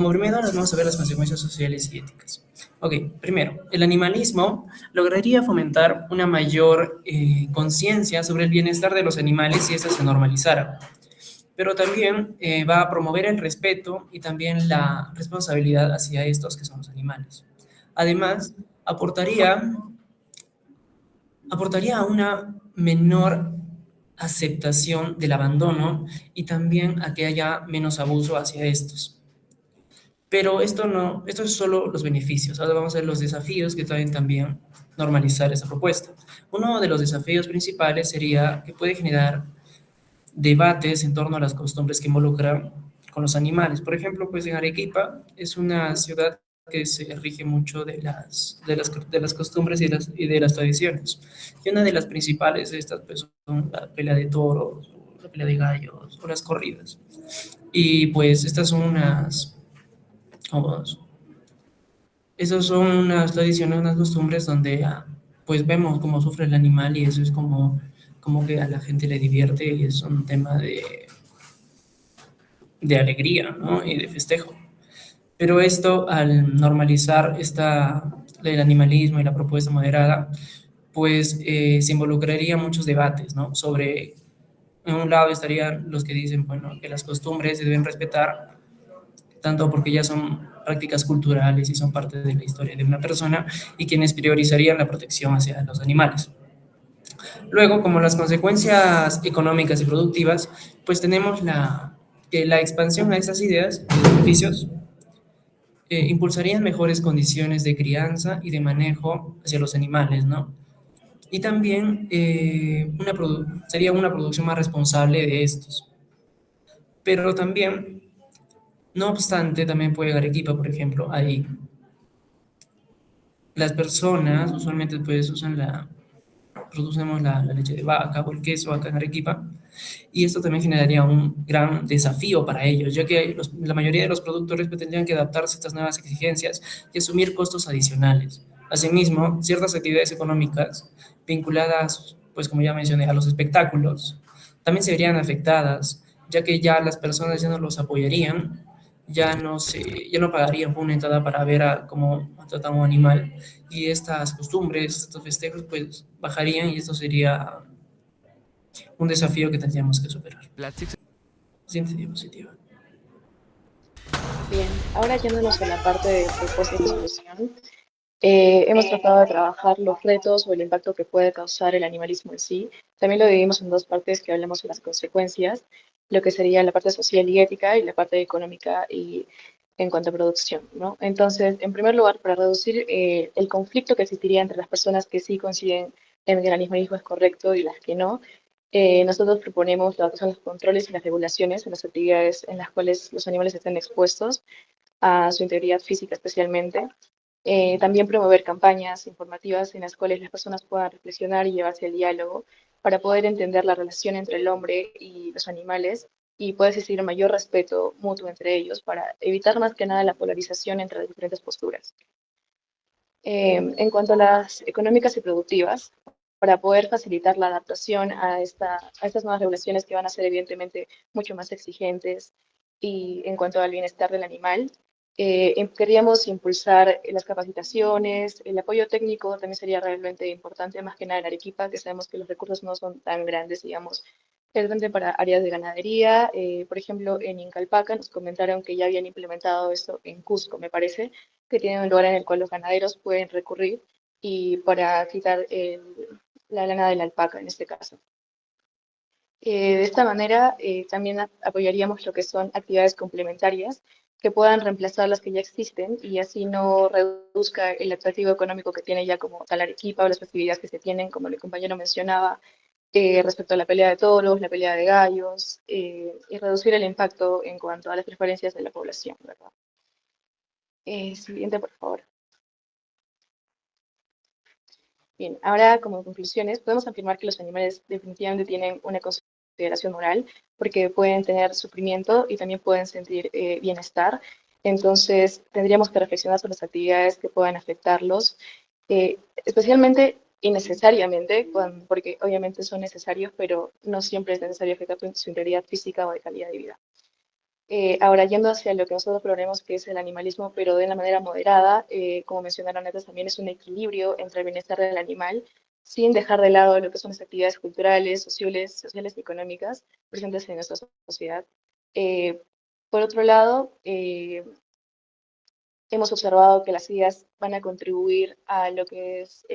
Como primero vamos a ver las consecuencias sociales y éticas. Ok, primero, el animalismo lograría fomentar una mayor conciencia sobre el bienestar de los animales si ésta se normalizara, pero también va a promover el respeto y también la responsabilidad hacia estos que son los animales. Además, aportaría, aportaría a una menor aceptación del abandono y también a que haya menos abuso hacia estos. Pero esto no, esto es solo los beneficios. Ahora vamos a ver los desafíos que traen también normalizar esa propuesta. Uno de los desafíos principales sería que puede generar debates en torno a las costumbres que involucran con los animales. Por ejemplo, pues en Arequipa es una ciudad que se rige mucho de las costumbres y de las tradiciones. Y una de las principales de estas pues, son la pelea de toros, la pelea de gallos o las corridas. Y pues estas son como esas son unas tradiciones, unas costumbres donde pues vemos cómo sufre el animal y eso es como que a la gente le divierte y es un tema de alegría, ¿no? Y de festejo. Pero esto, al normalizar el animalismo y la propuesta moderada, pues se involucraría muchos debates, ¿no? Sobre, en un lado estarían los que dicen, bueno, que las costumbres se deben respetar, tanto porque ya son prácticas culturales y son parte de la historia de una persona, y quienes priorizarían la protección hacia los animales. Luego, como las consecuencias económicas y productivas, pues tenemos que la expansión a estas ideas y beneficios impulsarían mejores condiciones de crianza y de manejo hacia los animales, ¿no? Y también sería una producción más responsable de estos. Pero también, no obstante, también puede Arequipa, por ejemplo, hay las personas usualmente pues producemos la leche de vaca o el queso acá en Arequipa, y esto también generaría un gran desafío para ellos, ya que la mayoría de los productores pues, tendrían que adaptarse a estas nuevas exigencias y asumir costos adicionales. Asimismo, ciertas actividades económicas vinculadas, pues como ya mencioné, a los espectáculos, también se verían afectadas, ya que ya las personas ya no los apoyarían, ya no pagarían por una entrada para ver cómo tratan a un animal, y estas costumbres, estos festejos, pues bajarían y esto sería un desafío que tendríamos que superar. Siguiente diapositiva. Bien, ahora yéndonos a la parte de propuestas de solución, hemos tratado de trabajar los retos o el impacto que puede causar el animalismo en sí. También lo dividimos en dos partes que hablamos de las consecuencias, lo que sería la parte social y ética y la parte económica y en cuanto a producción, ¿no? Entonces, en primer lugar, para reducir el conflicto que existiría entre las personas que sí coinciden en que el animalismo es correcto y las que no, nosotros proponemos lo que son los controles y las regulaciones en las actividades en las cuales los animales estén expuestos a su integridad física especialmente. También promover campañas informativas en las cuales las personas puedan reflexionar y llevarse al diálogo para poder entender la relación entre el hombre y los animales y puede existir un mayor respeto mutuo entre ellos para evitar más que nada la polarización entre las diferentes posturas. En cuanto a las económicas y productivas, para poder facilitar la adaptación a estas nuevas regulaciones que van a ser evidentemente mucho más exigentes y en cuanto al bienestar del animal, queríamos impulsar las capacitaciones, el apoyo técnico también sería realmente importante, más que nada en Arequipa, que sabemos que los recursos no son tan grandes, digamos, realmente para áreas de ganadería. Por ejemplo, en Incalpaca nos comentaron que ya habían implementado esto en Cusco, me parece, que tienen un lugar en el cual los ganaderos pueden recurrir y para quitar la lana de la alpaca en este caso. De esta manera, también apoyaríamos lo que son actividades complementarias que puedan reemplazar las que ya existen y así no reduzca el atractivo económico que tiene ya como tal Arequipa o las festividades que se tienen, como el compañero mencionaba, respecto a la pelea de toros, la pelea de gallos, y reducir el impacto en cuanto a las preferencias de la población, ¿verdad? Siguiente, por favor. Bien, ahora como conclusiones, podemos afirmar que los animales definitivamente tienen una consideración moral porque pueden tener sufrimiento y también pueden sentir bienestar. Entonces, tendríamos que reflexionar sobre las actividades que puedan afectarlos, especialmente y necesariamente, porque obviamente son necesarios, pero no siempre es necesario afectar su integridad física o de calidad de vida. Ahora, yendo hacia lo que nosotros proponemos, que es el animalismo, pero de una manera moderada, como mencionaron antes, también es un equilibrio entre el bienestar del animal, sin dejar de lado lo que son las actividades culturales, sociales y económicas presentes en nuestra sociedad. Eh, por otro lado, hemos observado que las ideas van a contribuir a lo que es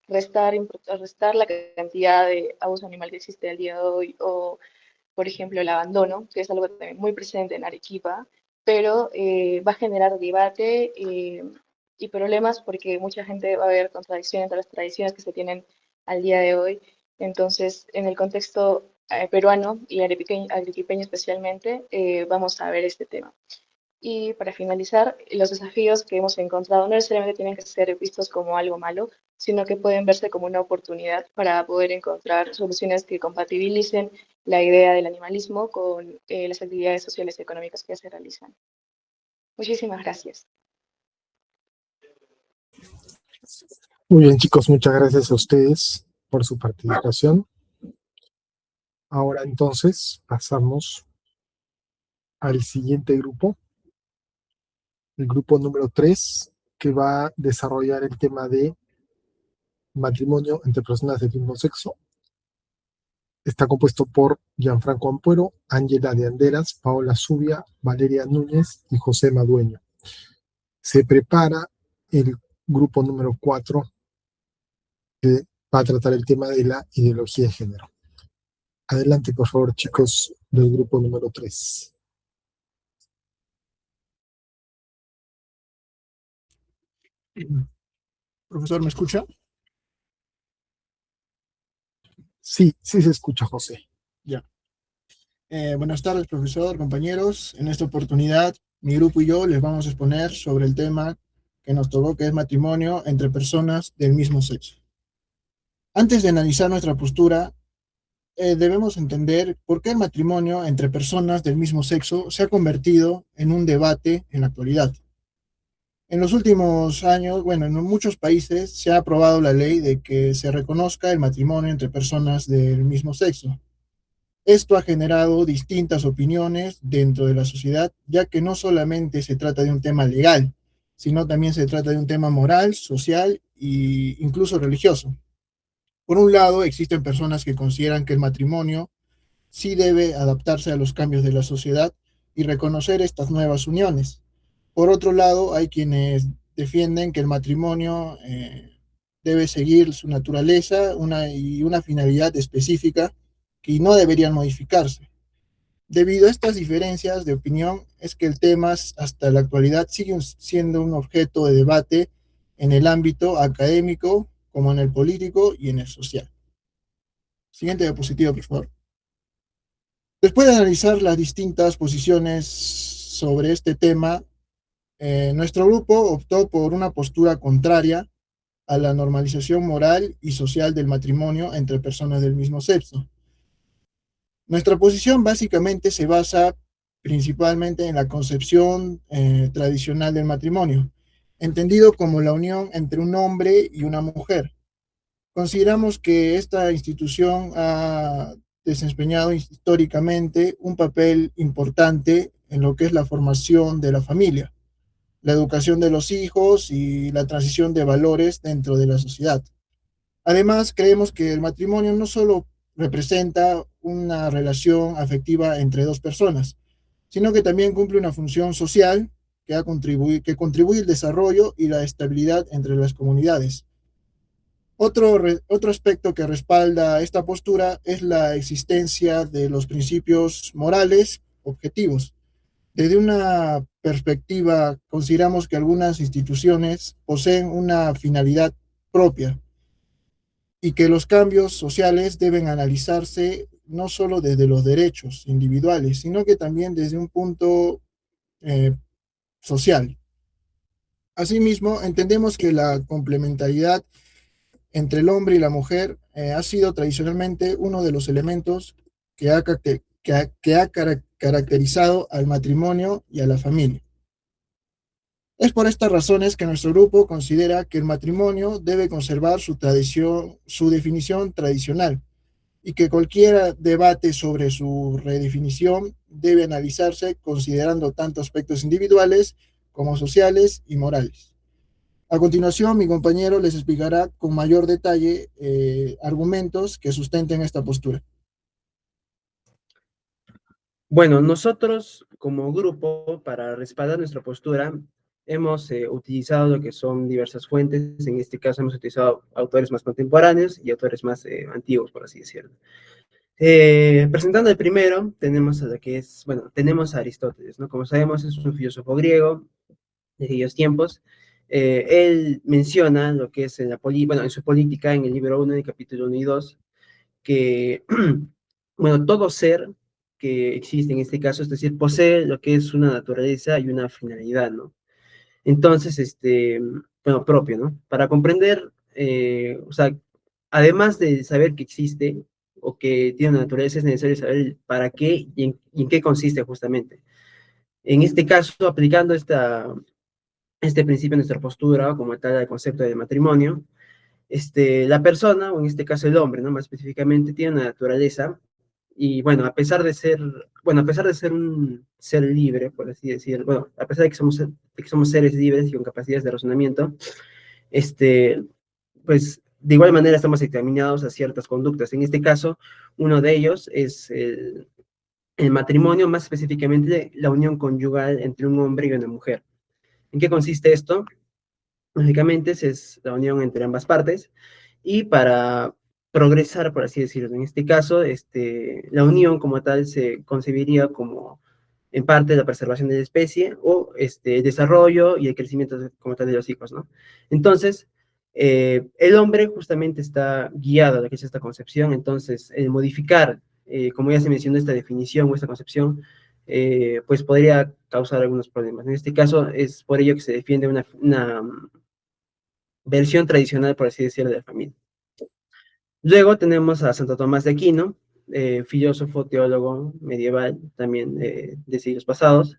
restar la cantidad de abuso animal que existe al día de hoy, o por ejemplo el abandono, que es algo también muy presente en Arequipa, pero va a generar debate y problemas porque mucha gente va a ver contradicción entre las tradiciones que se tienen al día de hoy. Entonces, en el contexto peruano y arequipeño especialmente, vamos a ver este tema. Y para finalizar, los desafíos que hemos encontrado no necesariamente tienen que ser vistos como algo malo, sino que pueden verse como una oportunidad para poder encontrar soluciones que compatibilicen la idea del animalismo con las actividades sociales y económicas que se realizan. Muchísimas gracias. Muy bien, chicos, muchas gracias a ustedes por su participación. Ahora entonces pasamos al siguiente grupo, el grupo número 3, que va a desarrollar el tema de matrimonio entre personas del mismo sexo. Está compuesto por Gianfranco Ampuero, Ángela de Anderas, Paola Zubia, Valeria Núñez y José Madueño. Se prepara el grupo número 4, que va a tratar el tema de la ideología de género. Adelante, por favor, chicos del grupo número 3. Profesor, ¿me escucha? Sí, sí se escucha, José. Ya. Buenas tardes, profesor, compañeros. En esta oportunidad, mi grupo y yo les vamos a exponer sobre el tema que nos tocó, que es matrimonio entre personas del mismo sexo. Antes de analizar nuestra postura, debemos entender por qué el matrimonio entre personas del mismo sexo se ha convertido en un debate en la actualidad. En los últimos años, bueno, en muchos países se ha aprobado la ley de que se reconozca el matrimonio entre personas del mismo sexo. Esto ha generado distintas opiniones dentro de la sociedad, ya que no solamente se trata de un tema legal, sino también se trata de un tema moral, social e incluso religioso. Por un lado, existen personas que consideran que el matrimonio sí debe adaptarse a los cambios de la sociedad y reconocer estas nuevas uniones. Por otro lado, hay quienes defienden que el matrimonio debe seguir su naturaleza y una finalidad específica que no deberían modificarse. Debido a estas diferencias de opinión, es que el tema hasta la actualidad sigue siendo un objeto de debate en el ámbito académico, como en el político y en el social. Siguiente diapositiva, por favor. Después de analizar las distintas posiciones sobre este tema, nuestro grupo optó por una postura contraria a la normalización moral y social del matrimonio entre personas del mismo sexo. Nuestra posición básicamente se basa principalmente en la concepción tradicional del matrimonio, entendido como la unión entre un hombre y una mujer. Consideramos que esta institución ha desempeñado históricamente un papel importante en lo que es la formación de la familia, la educación de los hijos y la transición de valores dentro de la sociedad. Además, creemos que el matrimonio no solo representa una relación afectiva entre dos personas, sino que también cumple una función social que contribuye al desarrollo y la estabilidad entre las comunidades. Otro aspecto que respalda esta postura es la existencia de los principios morales objetivos. Desde una perspectiva, consideramos que algunas instituciones poseen una finalidad propia y que los cambios sociales deben analizarse no solo desde los derechos individuales, sino que también desde un punto eh, social. Asimismo, entendemos que la complementariedad entre el hombre y la mujer ha sido tradicionalmente uno de los elementos que ha caracterizado al matrimonio y a la familia. Es por estas razones que nuestro grupo considera que el matrimonio debe conservar su tradición, su definición tradicional y que cualquier debate sobre su redefinición debe analizarse considerando tanto aspectos individuales como sociales y morales. A continuación, mi compañero les explicará con mayor detalle argumentos que sustenten esta postura. Bueno, nosotros como grupo, para respaldar nuestra postura, hemos utilizado lo que son diversas fuentes. En este caso hemos utilizado autores más contemporáneos y autores más antiguos, por así decirlo. Presentando el primero, tenemos a lo que es, bueno, tenemos a Aristóteles, ¿no? Como sabemos, es un filósofo griego de aquellos tiempos. Él menciona lo que es bueno, en su política, en el libro 1, en el capítulo 1 y 2, que, bueno, todo ser que existe en este caso, es decir, posee lo que es una naturaleza y una finalidad, ¿no? Entonces, bueno, propio, ¿no? Para comprender, o sea, además de saber que existe o que tiene una naturaleza, es necesario saber para qué y en qué consiste justamente. En este caso, aplicando este principio en nuestra postura, como tal, al concepto de matrimonio, la persona, o en este caso el hombre, ¿no? Más específicamente, tiene una naturaleza y bueno, a pesar de ser un ser libre, por así decir, bueno, a pesar de que somos seres libres y con capacidades de razonamiento, este, pues de igual manera estamos examinados a ciertas conductas. En este caso, uno de ellos es el matrimonio, más específicamente la unión conyugal entre un hombre y una mujer. ¿En qué consiste esto? Lógicamente es la unión entre ambas partes y para progresar, por así decirlo, en este caso, la unión como tal se concebiría como en parte la preservación de la especie o el desarrollo y el crecimiento como tal de los hijos, ¿no? Entonces, el hombre justamente está guiado a lo que es esta concepción, entonces el modificar, como ya se mencionó, esta definición o esta concepción, pues podría causar algunos problemas. En este caso es por ello que se defiende una versión tradicional, por así decirlo, de la familia. Luego tenemos a Santo Tomás de Aquino, filósofo, teólogo medieval, también de siglos pasados.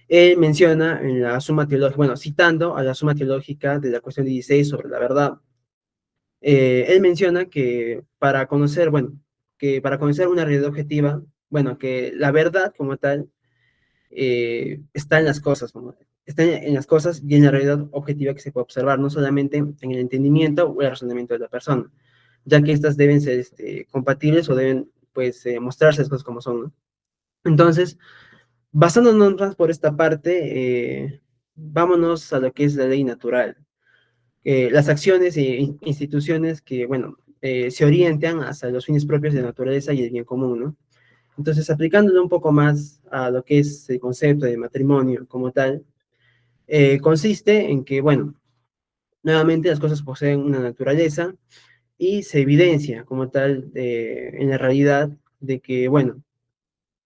Él menciona en la Suma Teológica, bueno, citando a la Suma Teológica de la cuestión 16 sobre la verdad, él menciona que para conocer, bueno, que para conocer una realidad objetiva, bueno, que la verdad como tal está en las cosas, ¿no? Está en las cosas y en la realidad objetiva que se puede observar, no solamente en el entendimiento o el razonamiento de la persona, ya que estas deben ser compatibles o deben, pues, mostrarse las cosas como son, ¿no? Entonces, basándonos por esta parte, vámonos a lo que es la ley natural. Las acciones e instituciones que, bueno, se orientan hacia los fines propios de la naturaleza y el bien común, ¿no? Entonces, aplicándolo un poco más a lo que es el concepto de matrimonio como tal, consiste en que, bueno, nuevamente las cosas poseen una naturaleza y se evidencia como tal en la realidad de que, bueno,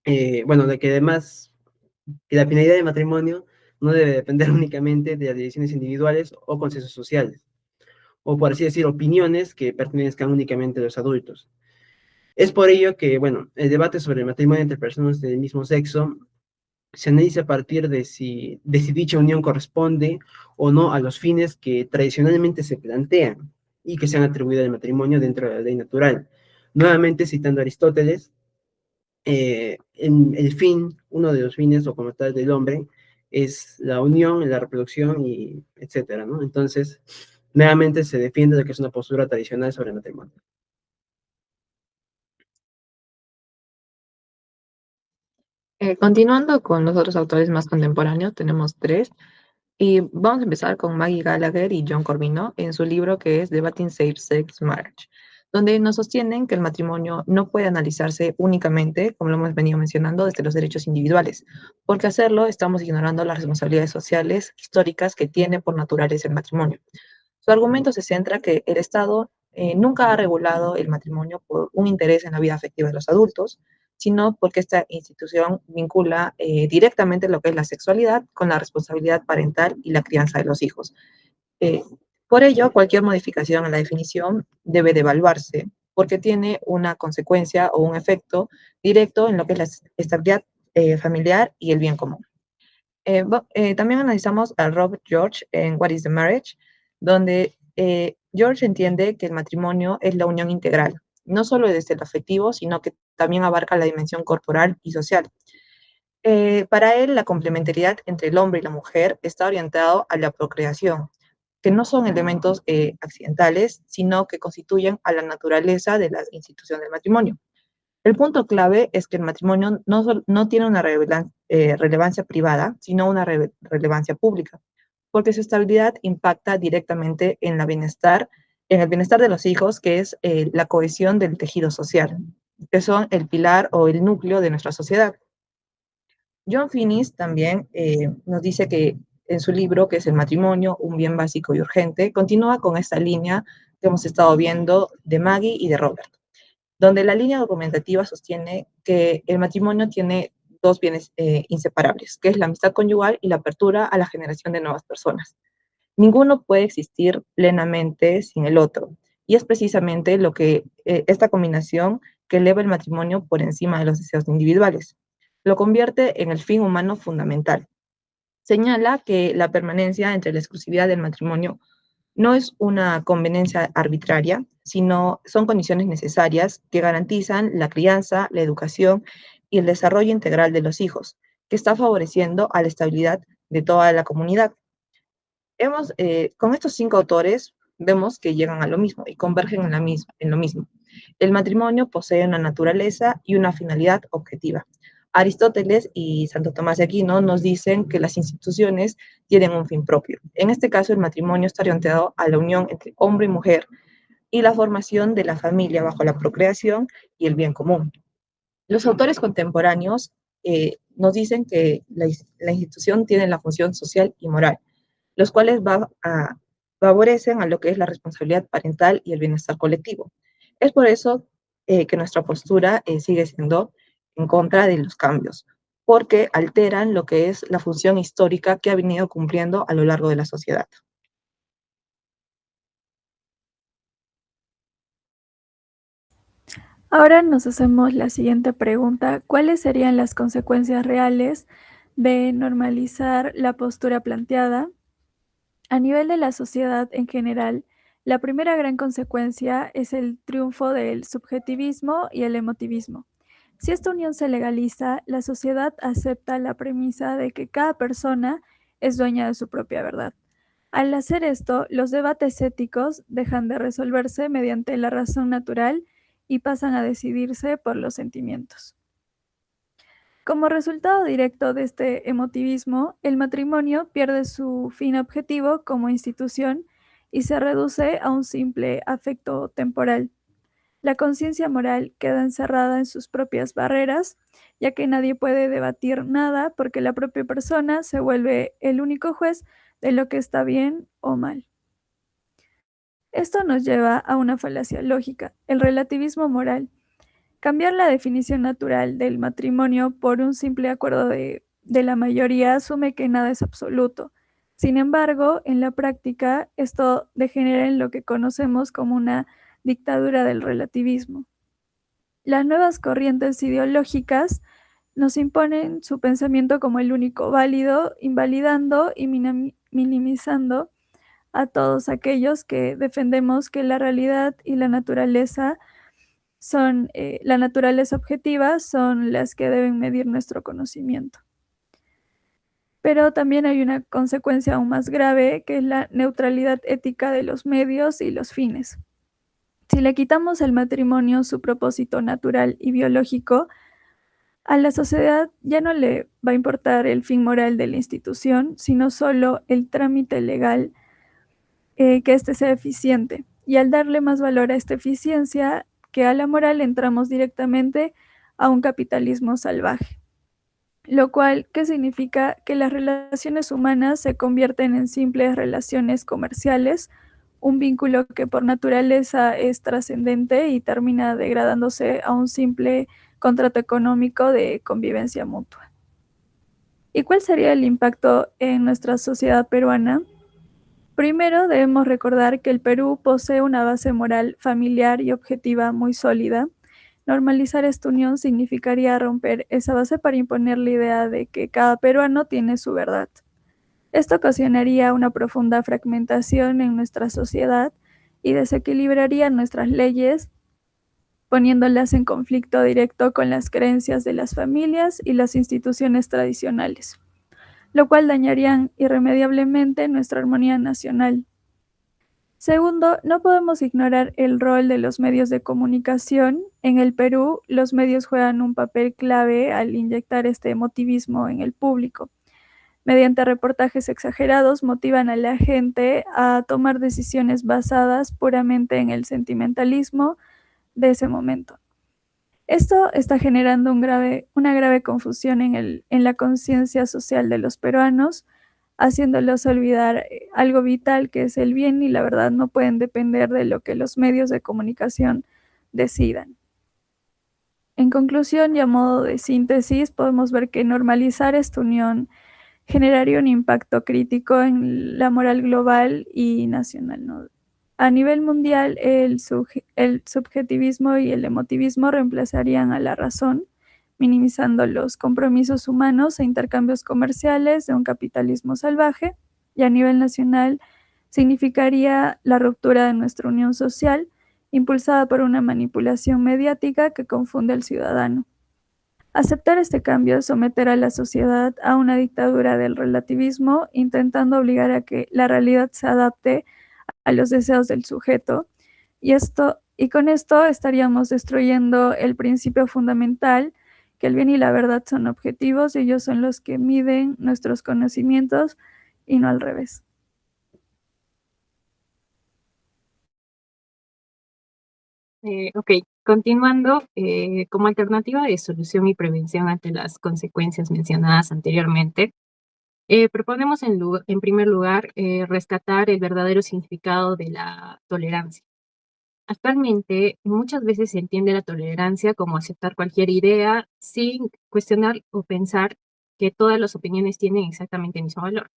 de que además que la finalidad del matrimonio no debe depender únicamente de las decisiones individuales o consensos sociales, o por así decir, opiniones que pertenezcan únicamente a los adultos. Es por ello que, bueno, el debate sobre el matrimonio entre personas del mismo sexo se analiza a partir de si dicha unión corresponde o no a los fines que tradicionalmente se plantean y que se han atribuido al matrimonio dentro de la ley natural. Nuevamente, citando a Aristóteles, el fin, uno de los fines o como tal del hombre, es la unión, la reproducción y etcétera, ¿no? Entonces, nuevamente se defiende lo que es una postura tradicional sobre el matrimonio. Continuando con los otros autores más contemporáneos, tenemos tres. Y vamos a empezar con Maggie Gallagher y John Corvino en su libro que es Debating Same-Sex Marriage, donde nos sostienen que el matrimonio no puede analizarse únicamente, como lo hemos venido mencionando, desde los derechos individuales, porque hacerlo estamos ignorando las responsabilidades sociales históricas que tiene por naturaleza el matrimonio. Su argumento se centra que el Estado nunca ha regulado el matrimonio por un interés en la vida afectiva de los adultos, sino porque esta institución vincula directamente lo que es la sexualidad con la responsabilidad parental y la crianza de los hijos. Eh, por ello, cualquier modificación en la definición debe de evaluarse porque tiene una consecuencia o un efecto directo en lo que es la estabilidad familiar y el bien común. También analizamos a Robert George en What is the Marriage, donde George entiende que el matrimonio es la unión integral no solo desde el afectivo, sino que también abarca la dimensión corporal y social. Para él, la complementariedad entre el hombre y la mujer está orientado a la procreación, que no son elementos accidentales, sino que constituyen a la naturaleza de la institución del matrimonio. El punto clave es que el matrimonio no tiene una relevancia privada, sino una relevancia pública, porque su estabilidad impacta directamente en en el bienestar de los hijos, que es la cohesión del tejido social, que son el pilar o el núcleo de nuestra sociedad. John Finnis también nos dice que en su libro, que es El matrimonio, un bien básico y urgente, continúa con esta línea que hemos estado viendo de Maggie y de Robert, donde la línea documentativa sostiene que el matrimonio tiene dos bienes inseparables, que es la amistad conyugal y la apertura a la generación de nuevas personas. Ninguno puede existir plenamente sin el otro, y es precisamente lo que esta combinación que eleva el matrimonio por encima de los deseos individuales. Lo convierte en el fin humano fundamental. Señala que la permanencia entre la exclusividad del matrimonio no es una conveniencia arbitraria, sino son condiciones necesarias que garantizan la crianza, la educación y el desarrollo integral de los hijos, que está favoreciendo a la estabilidad de toda la comunidad. Con estos 5 autores vemos que llegan a lo mismo y convergen en lo mismo. El matrimonio posee una naturaleza y una finalidad objetiva. Aristóteles y Santo Tomás de Aquino nos dicen que las instituciones tienen un fin propio. En este caso, el matrimonio está orientado a la unión entre hombre y mujer y la formación de la familia bajo la procreación y el bien común. Los autores contemporáneos nos dicen que la institución tiene la función social y moral, los cuales favorecen a lo que es la responsabilidad parental y el bienestar colectivo. Es por eso que nuestra postura sigue siendo en contra de los cambios, porque alteran lo que es la función histórica que ha venido cumpliendo a lo largo de la sociedad. Ahora nos hacemos la siguiente pregunta: ¿cuáles serían las consecuencias reales de normalizar la postura planteada? A nivel de la sociedad en general, la primera gran consecuencia es el triunfo del subjetivismo y el emotivismo. Si esta unión se legaliza, la sociedad acepta la premisa de que cada persona es dueña de su propia verdad. Al hacer esto, los debates éticos dejan de resolverse mediante la razón natural y pasan a decidirse por los sentimientos. Como resultado directo de este emotivismo, el matrimonio pierde su fin objetivo como institución y se reduce a un simple afecto temporal. La conciencia moral queda encerrada en sus propias barreras, ya que nadie puede debatir nada porque la propia persona se vuelve el único juez de lo que está bien o mal. Esto nos lleva a una falacia lógica, el relativismo moral. Cambiar la definición natural del matrimonio por un simple acuerdo de la mayoría asume que nada es absoluto. Sin embargo, en la práctica, esto degenera en lo que conocemos como una dictadura del relativismo. Las nuevas corrientes ideológicas nos imponen su pensamiento como el único válido, invalidando y minimizando a todos aquellos que defendemos que la realidad y la naturaleza objetiva son las que deben medir nuestro conocimiento. Pero también hay una consecuencia aún más grave, que es la neutralidad ética de los medios y los fines. Si le quitamos al matrimonio su propósito natural y biológico, a la sociedad ya no le va a importar el fin moral de la institución, sino solo el trámite legal, que éste sea eficiente. Y al darle más valor a esta eficiencia que a la moral, entramos directamente a un capitalismo salvaje. Lo cual, ¿qué significa? Que las relaciones humanas se convierten en simples relaciones comerciales, un vínculo que por naturaleza es trascendente y termina degradándose a un simple contrato económico de convivencia mutua. ¿Y cuál sería el impacto en nuestra sociedad peruana? Primero, debemos recordar que el Perú posee una base moral familiar y objetiva muy sólida. Normalizar esta unión significaría romper esa base para imponer la idea de que cada peruano tiene su verdad. Esto ocasionaría una profunda fragmentación en nuestra sociedad y desequilibraría nuestras leyes poniéndolas en conflicto directo con las creencias de las familias y las instituciones tradicionales, lo cual dañarían irremediablemente nuestra armonía nacional. Segundo, no podemos ignorar el rol de los medios de comunicación. En el Perú, los medios juegan un papel clave al inyectar este emotivismo en el público. Mediante reportajes exagerados, motivan a la gente a tomar decisiones basadas puramente en el sentimentalismo de ese momento. Esto está generando una grave confusión en la conciencia social de los peruanos, haciéndolos olvidar algo vital, que es el bien y la verdad no pueden depender de lo que los medios de comunicación decidan. En conclusión y a modo de síntesis, podemos ver que normalizar esta unión generaría un impacto crítico en la moral global y nacional, ¿no? A nivel mundial, el subjetivismo y el emotivismo reemplazarían a la razón, minimizando los compromisos humanos e intercambios comerciales de un capitalismo salvaje, y a nivel nacional significaría la ruptura de nuestra unión social, impulsada por una manipulación mediática que confunde al ciudadano. Aceptar este cambio es someter a la sociedad a una dictadura del relativismo, intentando obligar a que la realidad se adapte a los deseos del sujeto, y con esto estaríamos destruyendo el principio fundamental, que el bien y la verdad son objetivos y ellos son los que miden nuestros conocimientos y no al revés. Ok, continuando, como alternativa de solución y prevención ante las consecuencias mencionadas anteriormente, proponemos en primer lugar rescatar el verdadero significado de la tolerancia. Actualmente, muchas veces se entiende la tolerancia como aceptar cualquier idea sin cuestionar o pensar que todas las opiniones tienen exactamente el mismo valor.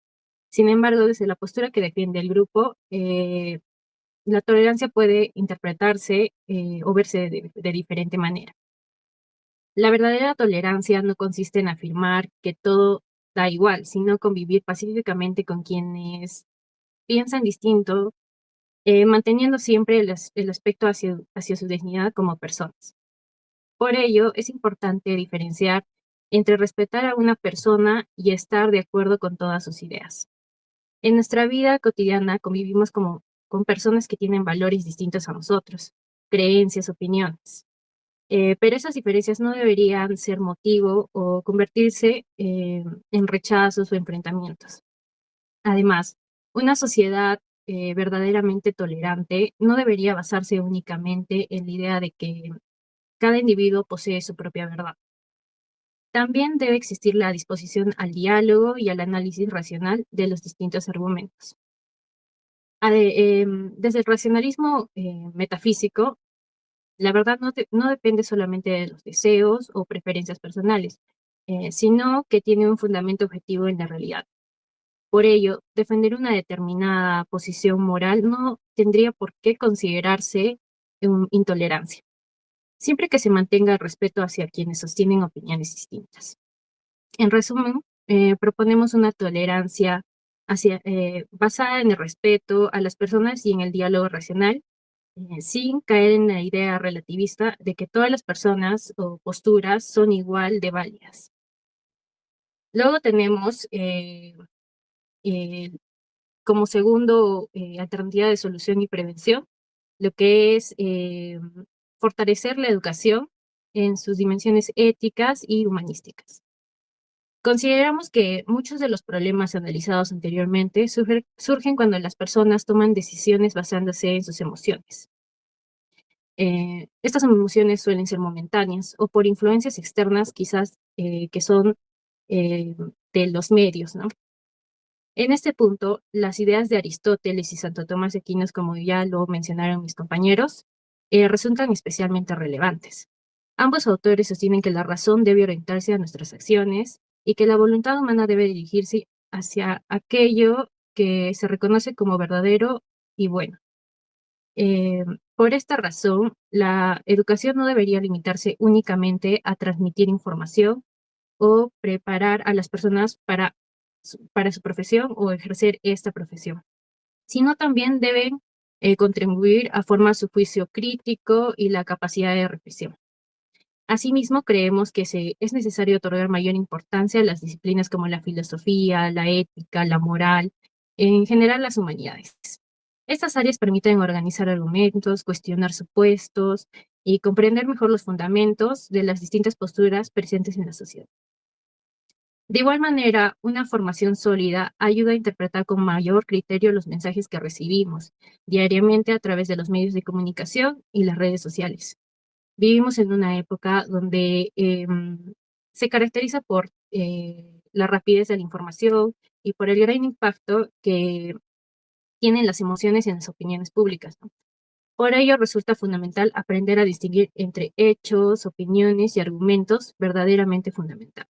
Sin embargo, desde la postura que defiende el grupo, la tolerancia puede interpretarse o verse de diferente manera. La verdadera tolerancia no consiste en afirmar que todo da igual, sino convivir pacíficamente con quienes piensan distinto, manteniendo siempre el aspecto hacia su dignidad como personas. Por ello, es importante diferenciar entre respetar a una persona y estar de acuerdo con todas sus ideas. En nuestra vida cotidiana convivimos con personas que tienen valores distintos a nosotros, creencias, opiniones. Pero esas diferencias no deberían ser motivo o convertirse en rechazos o enfrentamientos. Además, una sociedad verdaderamente tolerante no debería basarse únicamente en la idea de que cada individuo posee su propia verdad. También debe existir la disposición al diálogo y al análisis racional de los distintos argumentos. Desde el racionalismo metafísico, la verdad no depende solamente de los deseos o preferencias personales, sino que tiene un fundamento objetivo en la realidad. Por ello, defender una determinada posición moral no tendría por qué considerarse intolerancia, siempre que se mantenga el respeto hacia quienes sostienen opiniones distintas. En resumen, proponemos una tolerancia basada en el respeto a las personas y en el diálogo racional, sin caer en la idea relativista de que todas las personas o posturas son igual de válidas. Luego tenemos como segundo alternativa de solución y prevención, lo que es fortalecer la educación en sus dimensiones éticas y humanísticas. Consideramos que muchos de los problemas analizados anteriormente surgen cuando las personas toman decisiones basándose en sus emociones. Estas emociones suelen ser momentáneas o por influencias externas quizás que son de los medios, ¿no? En este punto, las ideas de Aristóteles y Santo Tomás de Aquino, como ya lo mencionaron mis compañeros, resultan especialmente relevantes. Ambos autores sostienen que la razón debe orientarse a nuestras acciones y que la voluntad humana debe dirigirse hacia aquello que se reconoce como verdadero y bueno. Por esta razón, la educación no debería limitarse únicamente a transmitir información o preparar a las personas para su profesión o ejercer esta profesión, sino también deben contribuir a formar su juicio crítico y la capacidad de reflexión. Asimismo, creemos que es necesario otorgar mayor importancia a las disciplinas como la filosofía, la ética, la moral, en general las humanidades. Estas áreas permiten organizar argumentos, cuestionar supuestos y comprender mejor los fundamentos de las distintas posturas presentes en la sociedad. De igual manera, una formación sólida ayuda a interpretar con mayor criterio los mensajes que recibimos diariamente a través de los medios de comunicación y las redes sociales. Vivimos en una época donde se caracteriza por la rapidez de la información y por el gran impacto que tienen las emociones en las opiniones públicas, ¿no? Por ello, resulta fundamental aprender a distinguir entre hechos, opiniones y argumentos verdaderamente fundamentados.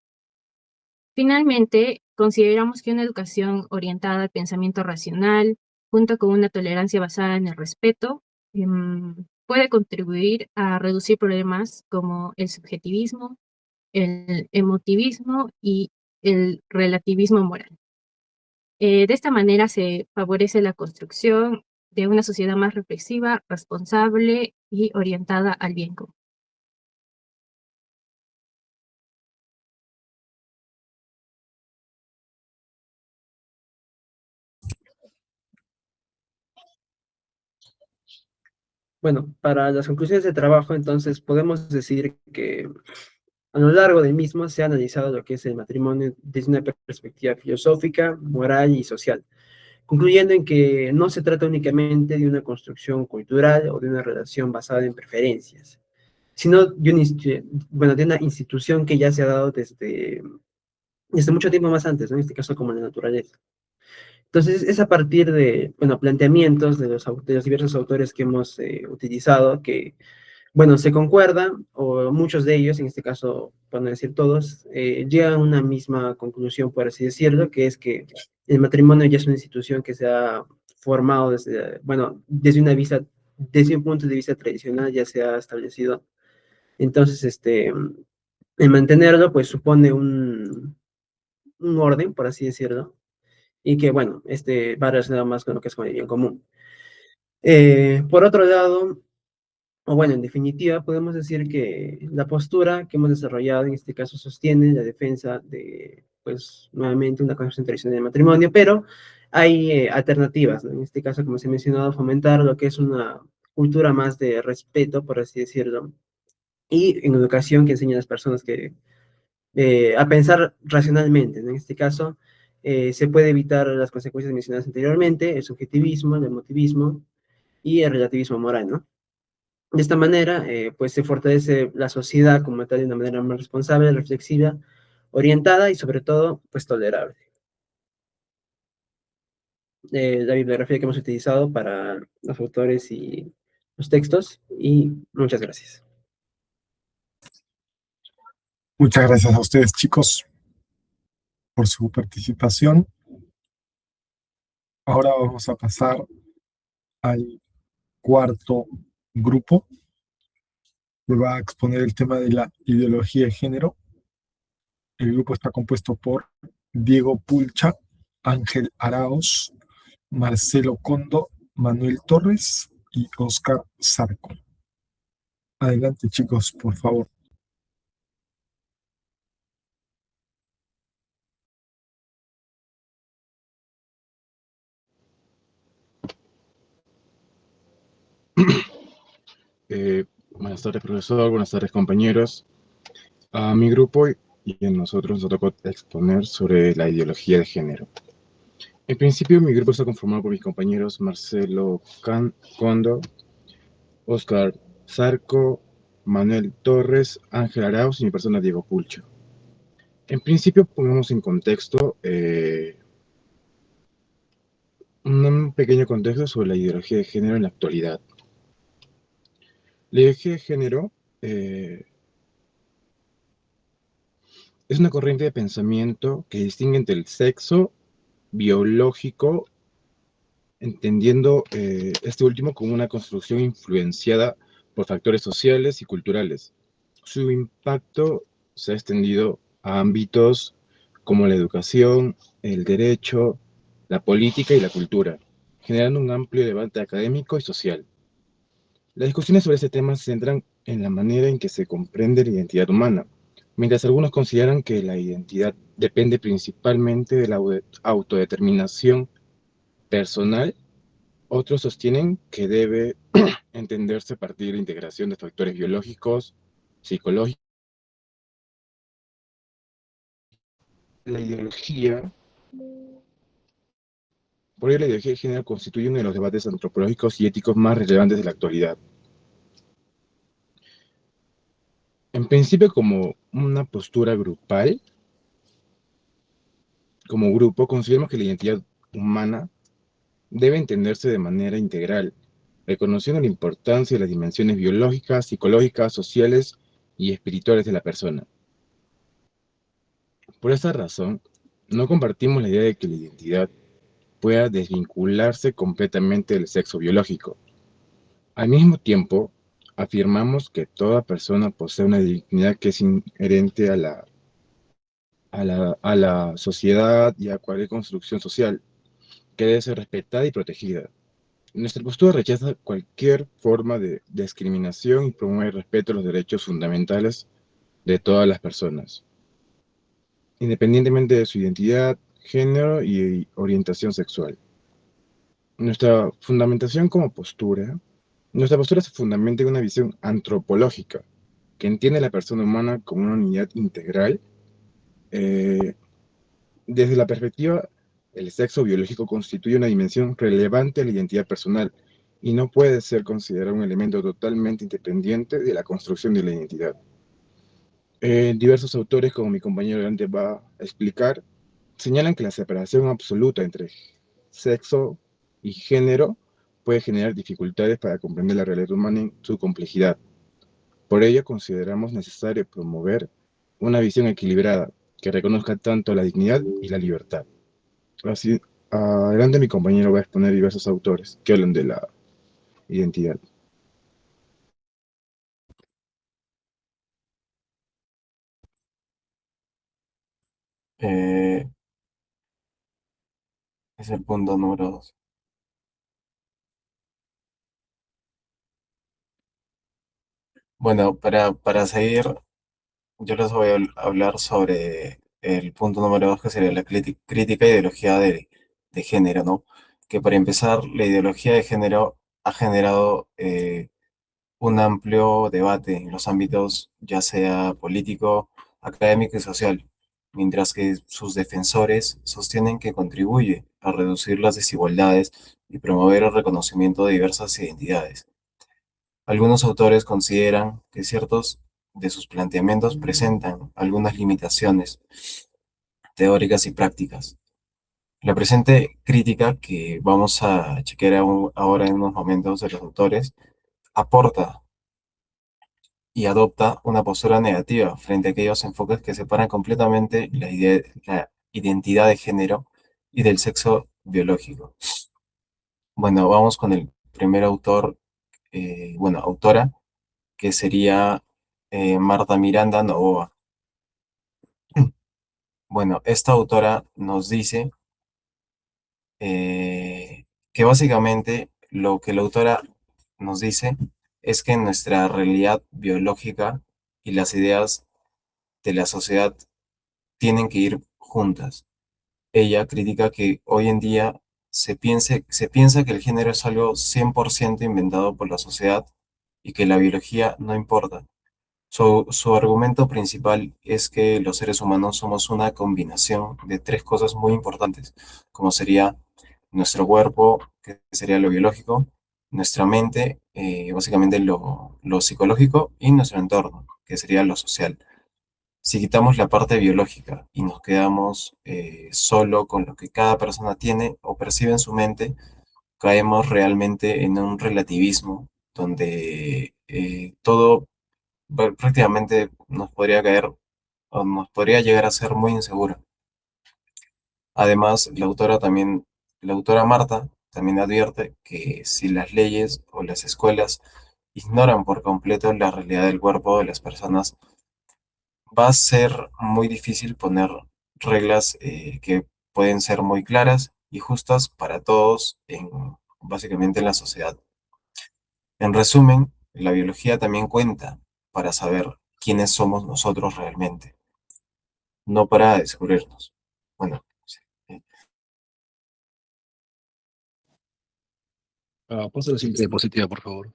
Finalmente, consideramos que una educación orientada al pensamiento racional, junto con una tolerancia basada en el respeto, puede contribuir a reducir problemas como el subjetivismo, el emotivismo y el relativismo moral. De esta manera se favorece la construcción de una sociedad más reflexiva, responsable y orientada al bien común. Bueno, para las conclusiones de trabajo, entonces, podemos decir que a lo largo del mismo se ha analizado lo que es el matrimonio desde una perspectiva filosófica, moral y social, concluyendo en que no se trata únicamente de una construcción cultural o de una relación basada en preferencias, sino de de una institución que ya se ha dado desde mucho tiempo más antes, ¿no? En este caso como la naturaleza. Entonces, es a partir de, bueno, planteamientos de los diversos autores que hemos utilizado que, bueno, se concuerdan, o muchos de ellos, en este caso, para no decir todos, llegan a una misma conclusión, por así decirlo, que es que el matrimonio ya es una institución que se ha formado desde, bueno, desde un punto de vista tradicional ya se ha establecido. Entonces, el mantenerlo, pues, supone un orden, por así decirlo, y que, bueno, va relacionado más con lo que es con el bien común. Por otro lado, o bueno, en definitiva, podemos decir que la postura que hemos desarrollado en este caso sostiene la defensa de, pues, nuevamente una concepción tradicional de matrimonio, pero hay alternativas, ¿no? En este caso, como se ha mencionado, fomentar lo que es una cultura más de respeto, por así decirlo, y en educación que enseña a las personas a pensar racionalmente, ¿no? En este caso, se puede evitar las consecuencias mencionadas anteriormente, el subjetivismo, el emotivismo y el relativismo moral, ¿no? De esta manera, pues se fortalece la sociedad como tal de una manera más responsable, reflexiva, orientada y sobre todo, pues tolerable. La bibliografía que hemos utilizado para los autores y los textos, y muchas gracias. Muchas gracias a ustedes, chicos, por su participación. Ahora vamos a pasar al cuarto grupo, que va a exponer el tema de la ideología de género. El grupo está compuesto por Diego Pulcha, Ángel Araos, Marcelo Condo, Manuel Torres y Oscar Zarco. Adelante, chicos, por favor. Buenas tardes, profesor. Buenas tardes, compañeros. A mi grupo y a nosotros nos tocó exponer sobre la ideología de género. En principio, mi grupo está conformado por mis compañeros Marcelo Condo, Oscar Zarco, Manuel Torres, Ángel Arauz y mi persona Diego Pulcho. En principio, pongamos en contexto un pequeño contexto sobre la ideología de género en la actualidad. La ideología de género es una corriente de pensamiento que distingue entre el sexo biológico, entendiendo este último como una construcción influenciada por factores sociales y culturales. Su impacto se ha extendido a ámbitos como la educación, el derecho, la política y la cultura. generando un amplio debate académico y social. Las discusiones sobre este tema se centran en la manera en que se comprende la identidad humana, mientras algunos consideran que la identidad depende principalmente de la autodeterminación personal, otros sostienen que debe entenderse a partir de la integración de factores biológicos, psicológicos. La ideología, por ello la ideología de género constituye uno de los debates antropológicos y éticos más relevantes de la actualidad. En principio, como una postura grupal, como grupo, consideramos que la identidad humana debe entenderse de manera integral, reconociendo la importancia de las dimensiones biológicas, psicológicas, sociales y espirituales de la persona. Por esa razón, no compartimos la idea de que la identidad pueda desvincularse completamente del sexo biológico. Al mismo tiempo, afirmamos que toda persona posee una dignidad que es inherente a la sociedad y a cualquier construcción social, que debe ser respetada y protegida. Nuestra postura rechaza cualquier forma de discriminación y promueve el respeto a los derechos fundamentales de todas las personas, independientemente de su identidad, género y orientación sexual. Nuestra fundamentación como postura, nuestra postura se fundamenta en una visión antropológica que entiende a la persona humana como una unidad integral. Desde la perspectiva, el sexo biológico constituye una dimensión relevante a la identidad personal y no puede ser considerado un elemento totalmente independiente de la construcción de la identidad. Diversos autores, como mi compañero delante va a explicar, señalan que la separación absoluta entre sexo y género puede generar dificultades para comprender la realidad humana en su complejidad. Por ello, consideramos necesario promover una visión equilibrada que reconozca tanto la dignidad y la libertad. Así, adelante mi compañero va a exponer diversos autores que hablan de la identidad. Eh, es el punto número 2. Bueno, para seguir, yo les voy a hablar sobre el punto número 2, que sería la crítica e ideología de género, ¿no? Que para empezar, la ideología de género ha generado un amplio debate en los ámbitos, ya sea político, académico y social, mientras que sus defensores sostienen que contribuye a reducir las desigualdades y promover el reconocimiento de diversas identidades. Algunos autores consideran que ciertos de sus planteamientos presentan algunas limitaciones teóricas y prácticas. La presente crítica que vamos a chequear ahora en unos momentos de los autores aporta y adopta una postura negativa frente a aquellos enfoques que separan completamente la identidad de género y del sexo biológico. Bueno, vamos con el primer autor, autora, que sería Marta Miranda Novoa. Bueno, esta autora nos dice que básicamente lo que la autora nos dice es que nuestra realidad biológica y las ideas de la sociedad tienen que ir juntas. Ella critica que hoy en día se piensa que el género es algo 100% inventado por la sociedad y que la biología no importa. Su argumento principal es que los seres humanos somos una combinación de tres cosas muy importantes, como sería nuestro cuerpo, que sería lo biológico, nuestra mente, básicamente lo psicológico, y nuestro entorno, que sería lo social. Si quitamos la parte biológica y nos quedamos solo con lo que cada persona tiene o percibe en su mente, caemos realmente en un relativismo donde todo prácticamente nos podría caer o nos podría llegar a ser muy inseguro. Además, la autora Marta también advierte que si las leyes o las escuelas ignoran por completo la realidad del cuerpo de las personas, va a ser muy difícil poner reglas que pueden ser muy claras y justas para todos, básicamente en la sociedad. En resumen, la biología también cuenta para saber quiénes somos nosotros realmente, no para descubrirnos. Bueno, sí. Pasa la siguiente diapositiva, por favor.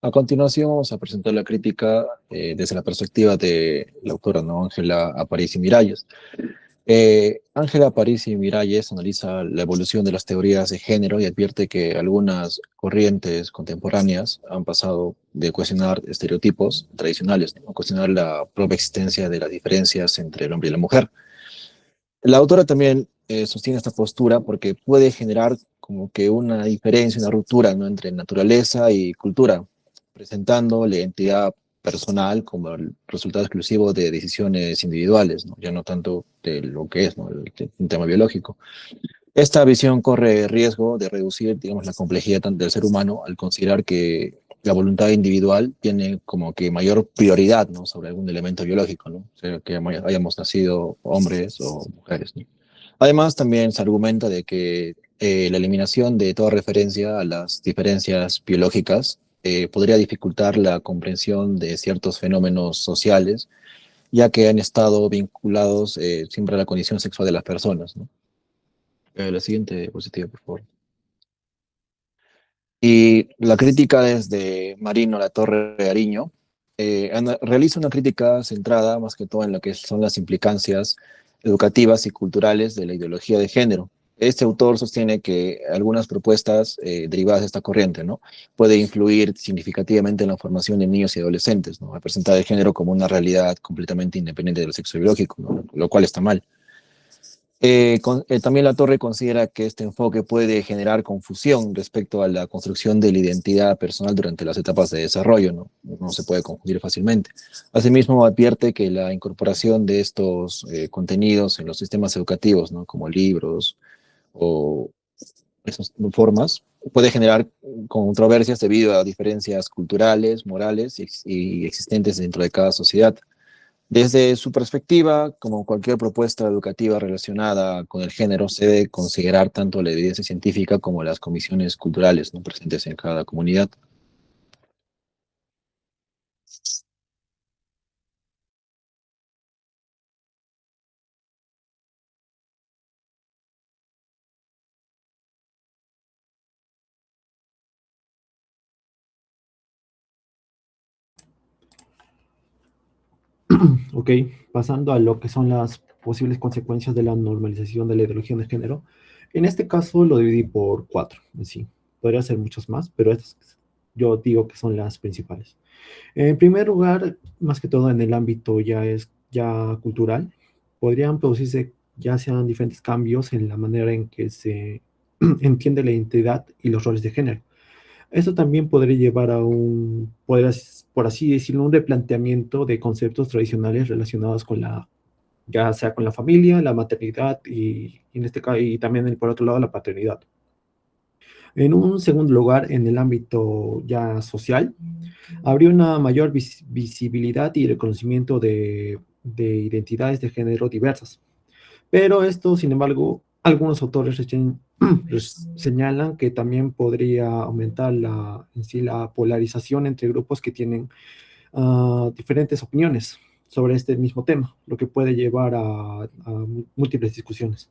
A continuación vamos a presentar la crítica desde la perspectiva de la autora, ¿no? Ángela Aparici Miralles. Ángela Aparici Miralles analiza la evolución de las teorías de género y advierte que algunas corrientes contemporáneas han pasado de cuestionar estereotipos tradicionales, ¿no? A cuestionar la propia existencia de las diferencias entre el hombre y la mujer. La autora también sostiene esta postura porque puede generar como que una diferencia, una ruptura, ¿no? Entre naturaleza y cultura, presentando la identidad personal como el resultado exclusivo de decisiones individuales, ¿no? Ya no tanto de lo que es, ¿no? Un tema biológico. Esta visión corre riesgo de reducir, digamos, la complejidad del ser humano al considerar que la voluntad individual tiene como que mayor prioridad, ¿no? Sobre algún elemento biológico, ¿no? O sea, que hayamos nacido hombres o mujeres, ¿no? Además, también se argumenta de que la eliminación de toda referencia a las diferencias biológicas podría dificultar la comprensión de ciertos fenómenos sociales, ya que han estado vinculados siempre a la condición sexual de las personas, ¿no? La siguiente diapositiva, por favor. Y la crítica desde Marino Latorre Ariño realiza una crítica centrada más que todo en lo que son las implicancias educativas y culturales de la ideología de género. Este autor sostiene que algunas propuestas derivadas de esta corriente, ¿no? Puede influir significativamente en la formación de niños y adolescentes, ¿no? A presentar el género como una realidad completamente independiente del sexo biológico, ¿no? Lo cual está mal. También la Torre considera que este enfoque puede generar confusión respecto a la construcción de la identidad personal durante las etapas de desarrollo, ¿no? No se puede confundir fácilmente. Asimismo, advierte que la incorporación de estos contenidos en los sistemas educativos, ¿no? Como libros o esas formas, puede generar controversias debido a diferencias culturales, morales y existentes dentro de cada sociedad. Desde su perspectiva, como cualquier propuesta educativa relacionada con el género, se debe considerar tanto la evidencia científica como las comisiones culturales, ¿no? Presentes en cada comunidad. Ok, pasando a lo que son las posibles consecuencias de la normalización de la ideología de género. En este caso lo dividí por 4 en sí. Podría ser muchos más, pero estas yo digo que son las principales. En primer lugar, más que todo en el ámbito ya cultural, podrían producirse ya sean diferentes cambios en la manera en que se entiende la identidad y los roles de género. Esto también podría llevar a por así decirlo, un replanteamiento de conceptos tradicionales relacionados con ya sea con la familia, la maternidad y en este caso, y también por otro lado la paternidad. En un segundo lugar, en el ámbito ya social, habría una mayor visibilidad y reconocimiento de identidades de género diversas. Pero esto, sin embargo, algunos autores señalan que también podría aumentar en sí la polarización entre grupos que tienen diferentes opiniones sobre este mismo tema, lo que puede llevar a múltiples discusiones.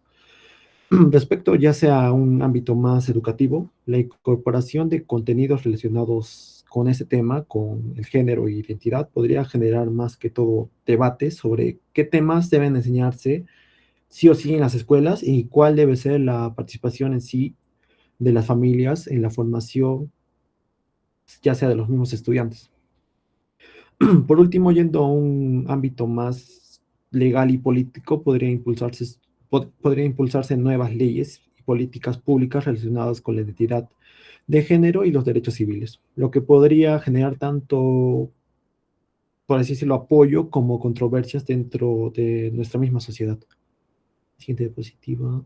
Respecto ya sea a un ámbito más educativo, la incorporación de contenidos relacionados con ese tema, con el género e identidad, podría generar más que todo debates sobre qué temas deben enseñarse sí o sí en las escuelas y cuál debe ser la participación en sí de las familias en la formación, ya sea de los mismos estudiantes. Por último, yendo a un ámbito más legal y político, podría impulsarse nuevas leyes y políticas públicas relacionadas con la identidad de género y los derechos civiles, lo que podría generar tanto, por así decirlo, apoyo como controversias dentro de nuestra misma sociedad. Siguiente diapositiva.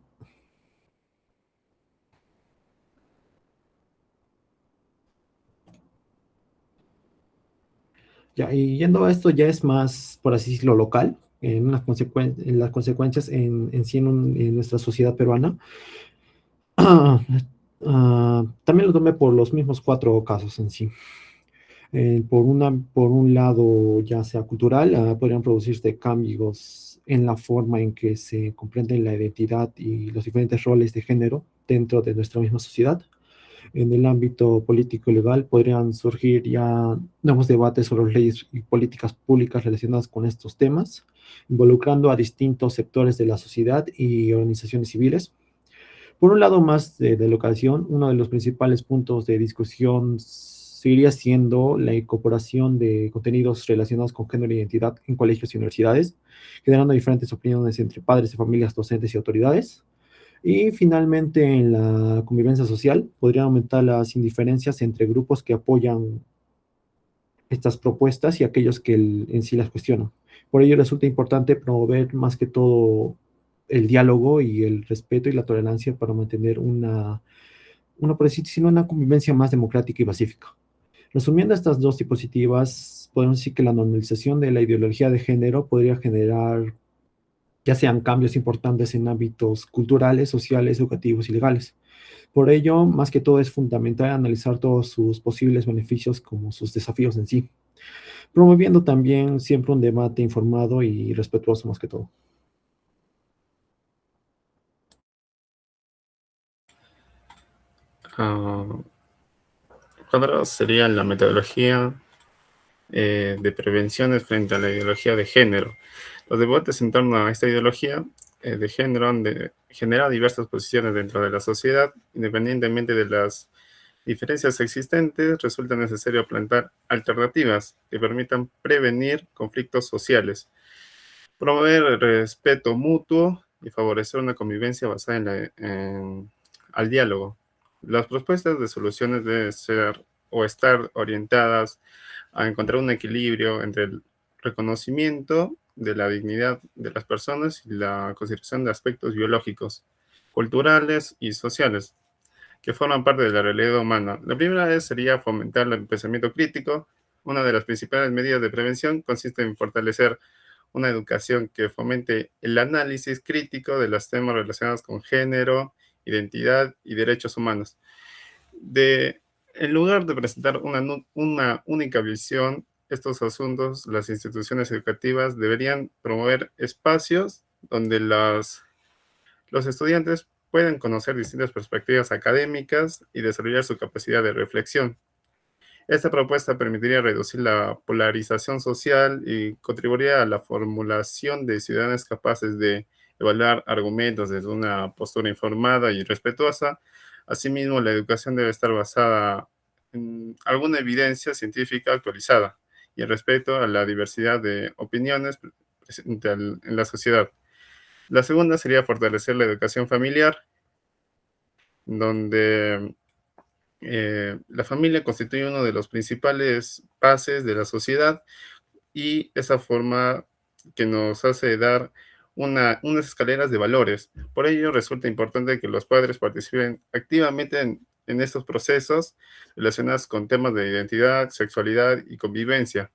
Ya, y yendo a esto ya es más, por así decirlo, local. en las consecuencias en sí en nuestra sociedad peruana. También lo tomé por los mismos 4 casos en sí. Por un lado, ya sea cultural, podrían producirse cambios en la forma en que se comprenden la identidad y los diferentes roles de género dentro de nuestra misma sociedad. En el ámbito político y legal podrían surgir ya nuevos debates sobre leyes y políticas públicas relacionadas con estos temas, involucrando a distintos sectores de la sociedad y organizaciones civiles. Por un lado más de la ocasión, uno de los principales puntos de discusión seguiría siendo la incorporación de contenidos relacionados con género e identidad en colegios y universidades, generando diferentes opiniones entre padres de familias, docentes y autoridades. Y finalmente, en la convivencia social, podría aumentar las indiferencias entre grupos que apoyan estas propuestas y aquellos que en sí las cuestionan. Por ello resulta importante promover más que todo el diálogo y el respeto y la tolerancia para mantener por decir, sino una convivencia más democrática y pacífica. Resumiendo estas dos diapositivas, podemos decir que la normalización de la ideología de género podría generar ya sean cambios importantes en ámbitos culturales, sociales, educativos y legales. Por ello, más que todo, es fundamental analizar todos sus posibles beneficios como sus desafíos en sí, promoviendo también siempre un debate informado y respetuoso más que todo. ¿Cuál sería la metodología de prevenciones frente a la ideología de género? Los debates en torno a esta ideología de género han generado diversas posiciones dentro de la sociedad. Independientemente de las diferencias existentes, resulta necesario plantear alternativas que permitan prevenir conflictos sociales, promover el respeto mutuo y favorecer una convivencia basada al diálogo. Las propuestas de soluciones deben ser o estar orientadas a encontrar un equilibrio entre el reconocimiento de la dignidad de las personas y la consideración de aspectos biológicos, culturales y sociales que forman parte de la realidad humana. La primera sería fomentar el pensamiento crítico. Una de las principales medidas de prevención consiste en fortalecer una educación que fomente el análisis crítico de los temas relacionados con género, identidad y derechos humanos. En lugar de presentar una única visión, estos asuntos, las instituciones educativas deberían promover espacios donde los estudiantes puedan conocer distintas perspectivas académicas y desarrollar su capacidad de reflexión. Esta propuesta permitiría reducir la polarización social y contribuiría a la formulación de ciudadanos capaces de evaluar argumentos desde una postura informada y respetuosa. Asimismo, la educación debe estar basada en alguna evidencia científica actualizada y en respeto a la diversidad de opiniones presente en la sociedad. La segunda sería fortalecer la educación familiar, donde la familia constituye uno de los principales bases de la sociedad y esa forma que nos hace dar unas escaleras de valores. Por ello resulta importante que los padres participen activamente en estos procesos relacionados con temas de identidad, sexualidad y convivencia.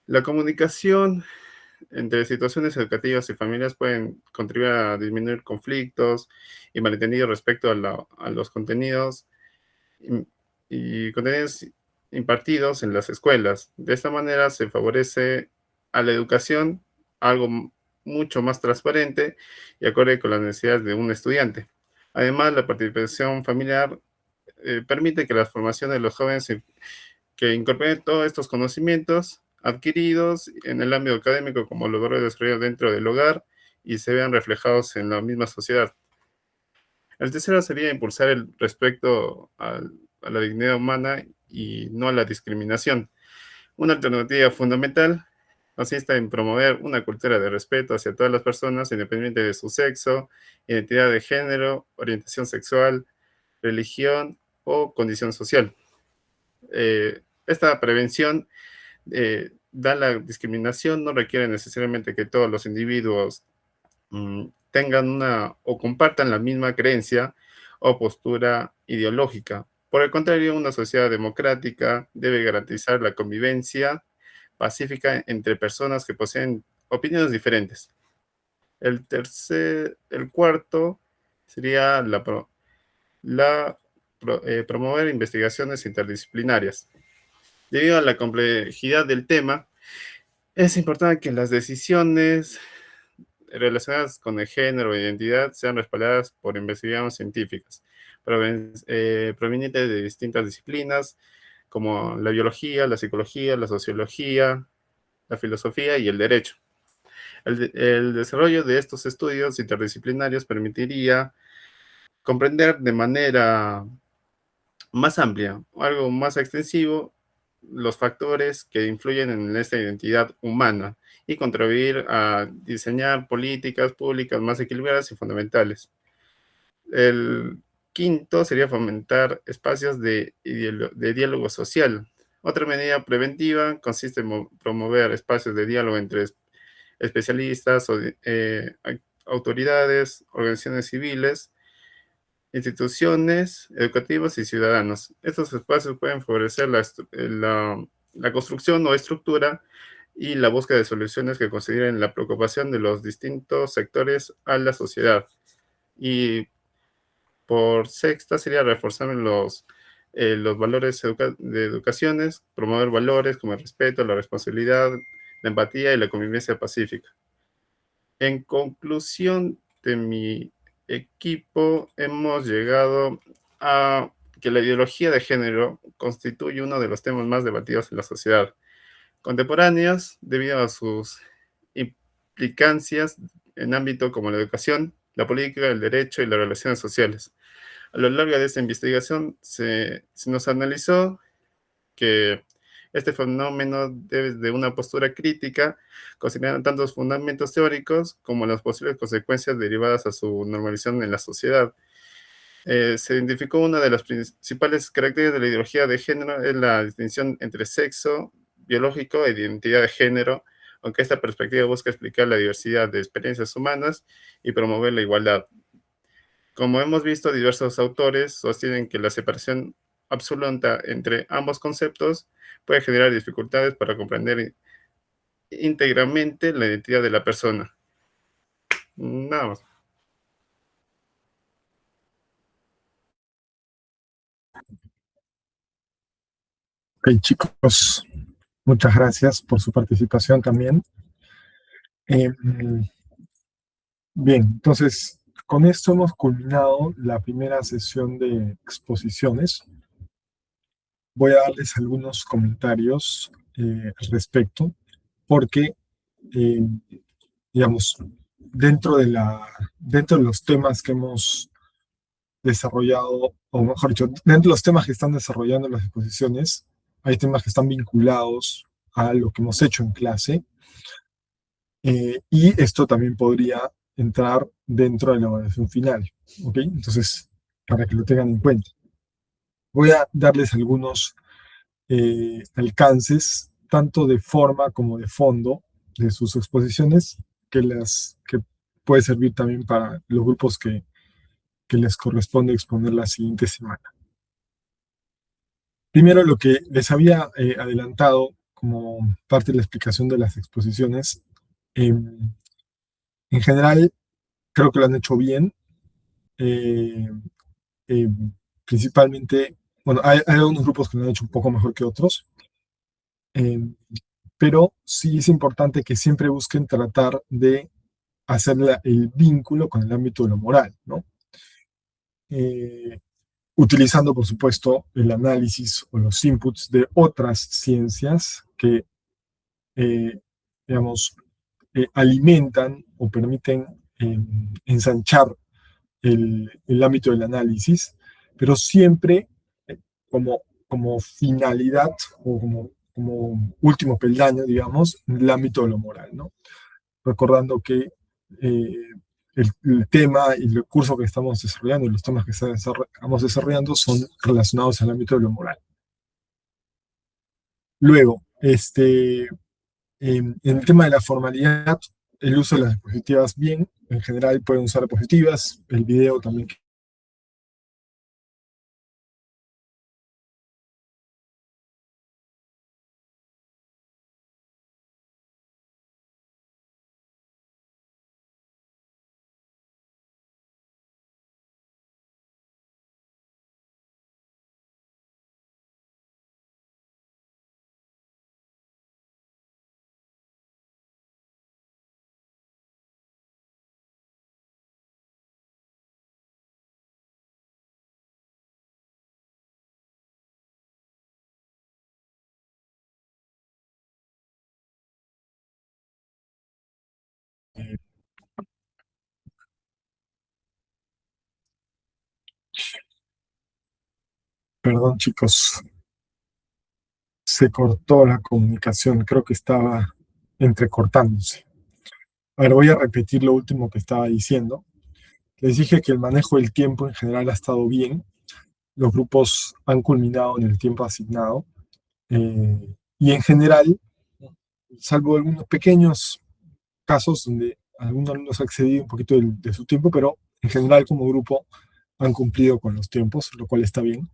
La comunicación entre situaciones educativas y familias pueden contribuir a disminuir conflictos y malentendidos respecto a los contenidos y contenidos impartidos en las escuelas. De esta manera se favorece a la educación algo mucho más transparente y acorde con las necesidades de un estudiante. Además, la participación familiar permite que la formación de los jóvenes que incorporen todos estos conocimientos adquiridos en el ámbito académico como logros desarrollados dentro del hogar y se vean reflejados en la misma sociedad. El tercero sería impulsar el respeto a la dignidad humana y no a la discriminación. Una alternativa fundamental consiste en promover una cultura de respeto hacia todas las personas, independientemente de su sexo, identidad de género, orientación sexual, religión o condición social. Esta prevención da la discriminación, no requiere necesariamente que todos los individuos tengan o compartan la misma creencia o postura ideológica. Por el contrario, una sociedad democrática debe garantizar la convivencia pacífica entre personas que poseen opiniones diferentes. El cuarto sería promover investigaciones interdisciplinarias. Debido a la complejidad del tema, es importante que las decisiones relacionadas con el género e identidad sean respaldadas por investigaciones científicas provenientes de distintas disciplinas, como la biología, la psicología, la sociología, la filosofía y el derecho. El desarrollo de estos estudios interdisciplinarios permitiría comprender de manera más amplia, algo más extensivo, los factores que influyen en esta identidad humana y contribuir a diseñar políticas públicas más equilibradas y fundamentales. El quinto sería fomentar espacios de diálogo social. Otra medida preventiva consiste en promover espacios de diálogo entre especialistas, autoridades, organizaciones civiles, instituciones educativas y ciudadanos. Estos espacios pueden favorecer la construcción o estructura y la búsqueda de soluciones que consideren la preocupación de los distintos sectores a la sociedad. Y por sexta sería reforzar los valores de educaciones, promover valores como el respeto, la responsabilidad, la empatía y la convivencia pacífica. En conclusión de mi equipo, hemos llegado a que la ideología de género constituye uno de los temas más debatidos en la sociedad contemporáneas debido a sus implicancias en ámbitos como la educación, la política, el derecho y las relaciones sociales. A lo largo de esta investigación se nos analizó que este fenómeno desde una postura crítica, considerando tanto los fundamentos teóricos como las posibles consecuencias derivadas a su normalización en la sociedad. Se identificó una de las principales características de la ideología de género es la distinción entre sexo biológico e identidad de género, aunque esta perspectiva busca explicar la diversidad de experiencias humanas y promover la igualdad. Como hemos visto, diversos autores sostienen que la separación absoluta entre ambos conceptos puede generar dificultades para comprender íntegramente la identidad de la persona. Nada más. Ok, chicos, muchas gracias por su participación también. Bien, entonces, con esto hemos culminado la primera sesión de exposiciones. Voy a darles algunos comentarios al respecto, porque, eh, digamos, dentro de los temas que hemos desarrollado, o mejor dicho, dentro de los temas que están desarrollando las exposiciones, hay temas que están vinculados a lo que hemos hecho en clase, y esto también podría entrar dentro de la evaluación final, ¿ok? Entonces, para que lo tengan en cuenta. Voy a darles algunos alcances, tanto de forma como de fondo, de sus exposiciones, que puede servir también para los grupos que les corresponde exponer la siguiente semana. Primero, lo que les había adelantado como parte de la explicación de las exposiciones, en general creo que lo han hecho bien, eh, eh, principalmente, bueno, hay algunos grupos que lo han hecho un poco mejor que otros, eh, pero sí es importante que siempre busquen tratar de hacer el vínculo con el ámbito de lo moral, ¿no? Utilizando, por supuesto, el análisis o los inputs de otras ciencias que, digamos, alimentan o permiten ensanchar el ámbito del análisis, pero siempre como finalidad o como último peldaño, digamos, en el ámbito de lo moral, ¿no? Recordando que el tema y el curso que estamos desarrollando y los temas que estamos desarrollando son relacionados al ámbito de lo moral. Luego, en el tema de la formalidad, el uso de las diapositivas bien, en general pueden usar diapositivas, el video también Perdón, chicos, se cortó la comunicación, creo que estaba entrecortándose. A ver, voy a repetir lo último que estaba diciendo. Les dije que el manejo del tiempo en general ha estado bien. Los grupos han culminado en el tiempo asignado. Y en general, salvo algunos pequeños casos donde algunos alumnos han excedido un poquito de su tiempo, pero en general como grupo han cumplido con los tiempos, lo cual está bien.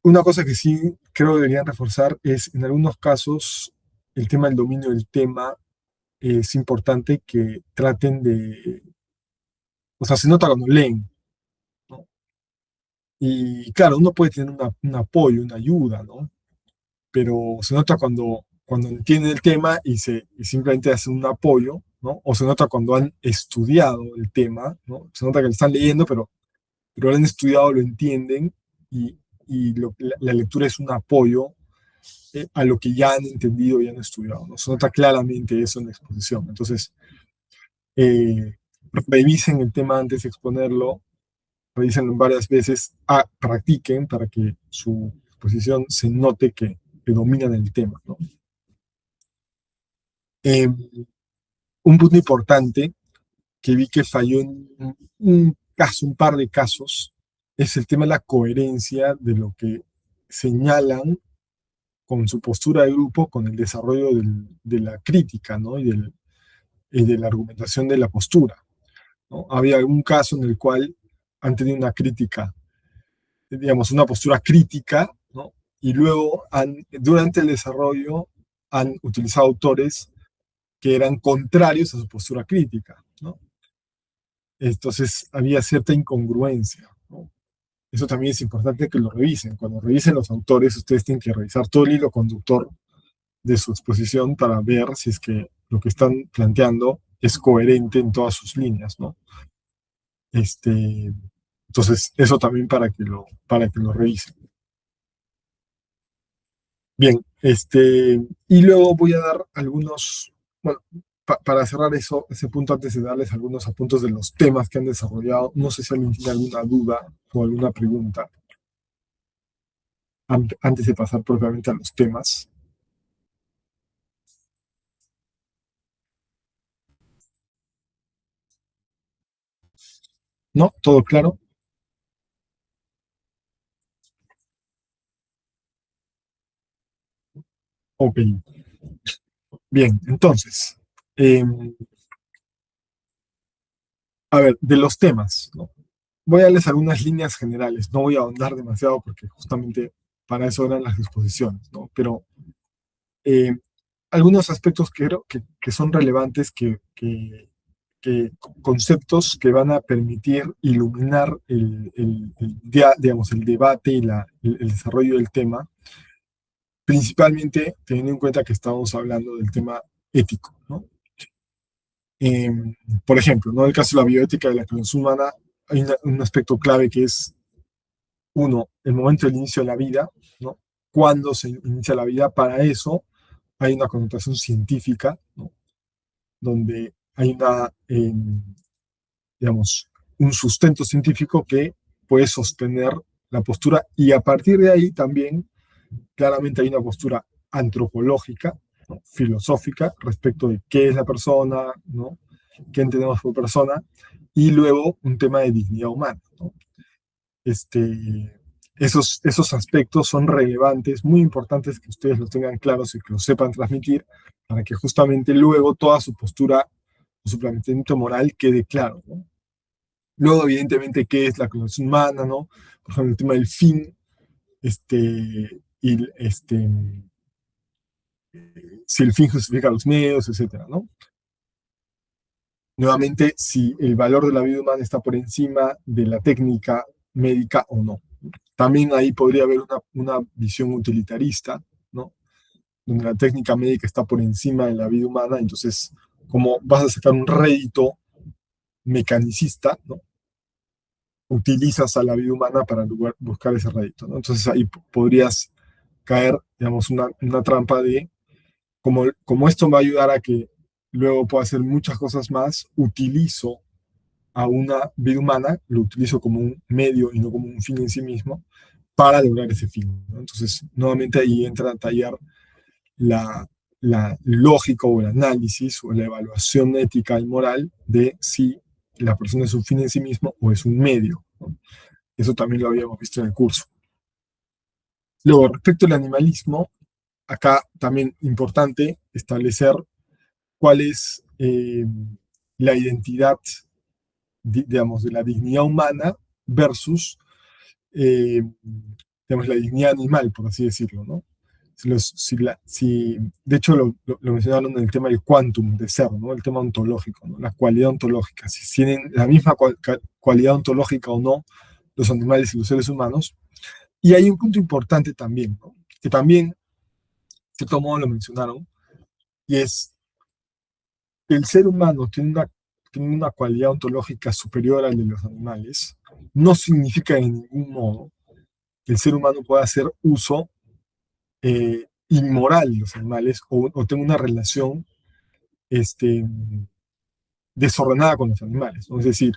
Una cosa que sí creo deberían reforzar es, en algunos casos, el tema del dominio del tema. Es importante que traten de, o sea, se nota cuando leen, ¿no? Y claro, uno puede tener un apoyo, una ayuda, ¿no? Pero se nota cuando entienden el tema y simplemente hacen un apoyo, ¿no? O se nota cuando han estudiado el tema, ¿no? Se nota que lo están leyendo, pero lo han estudiado, lo entienden y la lectura es un apoyo a lo que ya han entendido y han estudiado, ¿no? Se nota claramente eso en la exposición. Entonces, revisen el tema antes de exponerlo, revísenlo varias veces, practiquen para que su exposición se note que dominan el tema, ¿no? Un punto importante que vi que falló en un par de casos, es el tema de la coherencia de lo que señalan con su postura de grupo, con el desarrollo de la crítica, ¿no? y de la argumentación de la postura, ¿no? Había algún caso en el cual han tenido una crítica, digamos, una postura crítica, ¿no? Y luego durante el desarrollo han utilizado autores que eran contrarios a su postura crítica, ¿no? Entonces había cierta incongruencia, ¿no? Eso también es importante que lo revisen. Cuando revisen los autores, ustedes tienen que revisar todo el hilo conductor de su exposición para ver si es que lo que están planteando es coherente en todas sus líneas, ¿no? Entonces, eso también para que lo revisen. Bien, y luego voy a dar algunos, bueno, para cerrar ese punto, antes de darles algunos apuntes de los temas que han desarrollado, no sé si alguien tiene alguna duda o alguna pregunta antes de pasar propiamente a los temas. ¿No? ¿Todo claro? Ok. Bien, entonces, a ver, de los temas, ¿no? Voy a darles algunas líneas generales, no voy a ahondar demasiado porque justamente para eso eran las exposiciones, ¿no? Pero algunos aspectos que creo que son relevantes, conceptos que van a permitir iluminar digamos, el debate y el desarrollo del tema, principalmente teniendo en cuenta que estamos hablando del tema ético, ¿no? Por ejemplo, ¿no? En el caso de la bioética de la clonación humana, hay un aspecto clave que es, uno, el momento del inicio de la vida, ¿no? Cuándo se inicia la vida. Para eso hay una connotación científica, ¿no? Donde hay digamos, un sustento científico que puede sostener la postura, y a partir de ahí también claramente hay una postura antropológica, ¿no? Filosófica, respecto de qué es la persona, ¿no? ¿Qué entendemos por persona? Y luego un tema de dignidad humana, ¿no? Esos aspectos son relevantes, muy importantes que ustedes los tengan claros y que los sepan transmitir, para que justamente luego toda su postura o su planteamiento moral quede claro, ¿no? Luego, evidentemente, qué es la clonación humana, ¿no? Por ejemplo, el tema del fin, si el fin justifica los medios, etcétera, ¿no? Nuevamente, si el valor de la vida humana está por encima de la técnica médica o no. También ahí podría haber una visión utilitarista, ¿no? Donde la técnica médica está por encima de la vida humana, entonces, como vas a sacar un rédito mecanicista, ¿no? Utilizas a la vida humana para buscar ese rédito, ¿no? Entonces ahí podrías caer, digamos, una trampa de, como esto va a ayudar a que luego pueda hacer muchas cosas más, utilizo a una vida humana, lo utilizo como un medio y no como un fin en sí mismo, para lograr ese fin, ¿no? Entonces, nuevamente ahí entra a tallar la lógica o el análisis o la evaluación ética y moral de si la persona es un fin en sí mismo o es un medio, ¿no? Eso también lo habíamos visto en el curso. Luego, respecto al animalismo, acá también importante establecer cuál es la identidad, digamos, de la dignidad humana versus, digamos, la dignidad animal, por así decirlo, ¿no? De hecho, lo mencionaron en el tema del quantum de ser, ¿no? El tema ontológico, ¿no? La cualidad ontológica, si tienen la misma cualidad ontológica o no los animales y los seres humanos. Y hay un punto importante también, ¿no? Que también, de cierto modo, lo mencionaron, y es que el ser humano tiene una cualidad ontológica superior al de los animales. No significa en ningún modo que el ser humano pueda hacer uso inmoral de los animales o tenga una relación desordenada con los animales, ¿no? Es decir,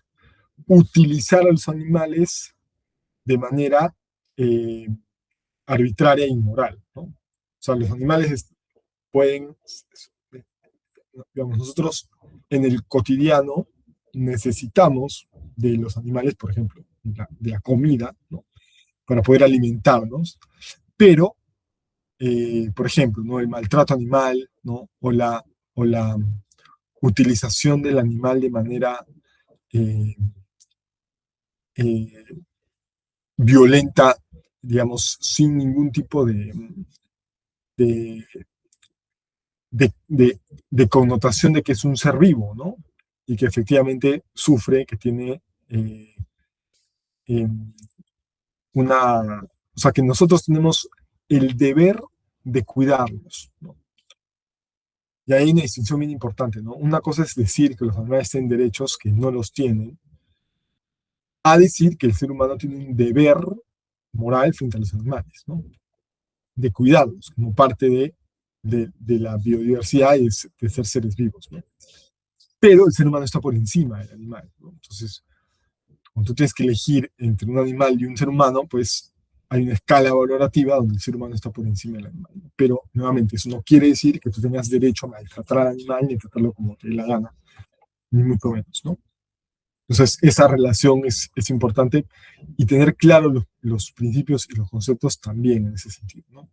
utilizar a los animales de manera arbitraria e inmoral, ¿no? O sea, los animales pueden, digamos, nosotros en el cotidiano necesitamos de los animales, por ejemplo, de la comida, ¿no? Para poder alimentarnos, pero por ejemplo, ¿no? El maltrato animal, ¿no? O la utilización del animal de manera eh, eh, violenta, digamos, sin ningún tipo de, de connotación de que es un ser vivo, ¿no? Y que efectivamente sufre, que tiene em, o sea, que nosotros tenemos el deber de cuidarlos, ¿no? Y hay una distinción bien importante, ¿no? Una cosa es decir que los animales tienen derechos que no los tienen, a decir que el ser humano tiene un deber moral frente a los animales, ¿no? De cuidarlos como parte de la biodiversidad y de ser seres vivos, ¿no? Pero el ser humano está por encima del animal, ¿no? Entonces, cuando tú tienes que elegir entre un animal y un ser humano, pues hay una escala valorativa donde el ser humano está por encima del animal. Pero, nuevamente, eso no quiere decir que tú tengas derecho a maltratar al animal ni a tratarlo como te dé la gana, ni mucho menos, ¿no? Entonces, esa relación es importante y tener claro los principios y los conceptos también en ese sentido, ¿no?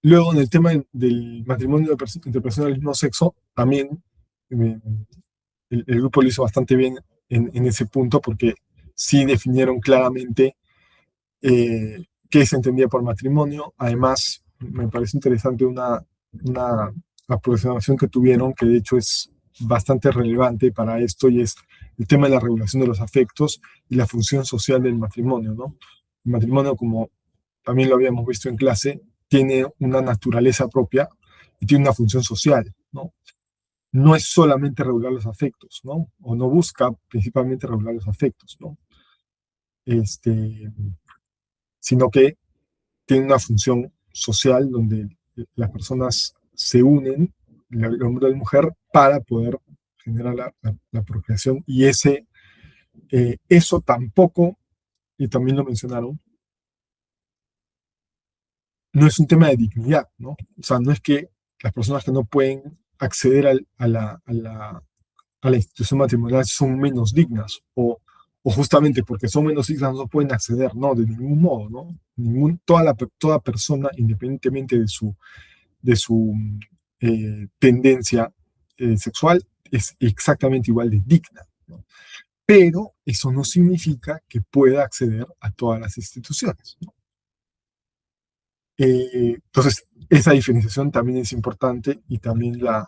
Luego, en el tema del matrimonio entre personas del mismo sexo, también el grupo lo hizo bastante bien en ese punto porque sí definieron claramente qué se entendía por matrimonio. Además, me parece interesante una aproximación que tuvieron, que de hecho es bastante relevante para esto, y es el tema de la regulación de los afectos y la función social del matrimonio, ¿no? El matrimonio, como también lo habíamos visto en clase, tiene una naturaleza propia y tiene una función social, ¿no? No es solamente regular los afectos, ¿no? O no busca principalmente regular los afectos, ¿no? Sino que tiene una función social donde las personas se unen, el hombre y la mujer, para poder generar la procreación. Y eso tampoco, y también lo mencionaron, no es un tema de dignidad, ¿no? O sea, no es que las personas que no pueden acceder a la institución matrimonial son menos dignas, o justamente porque son menos dignas no pueden acceder, no, de ningún modo, ¿no? Toda persona, independientemente de su tendencia sexual, es exactamente igual de digna, ¿no? Pero eso no significa que pueda acceder a todas las instituciones, ¿no? Entonces, esa diferenciación también es importante y también la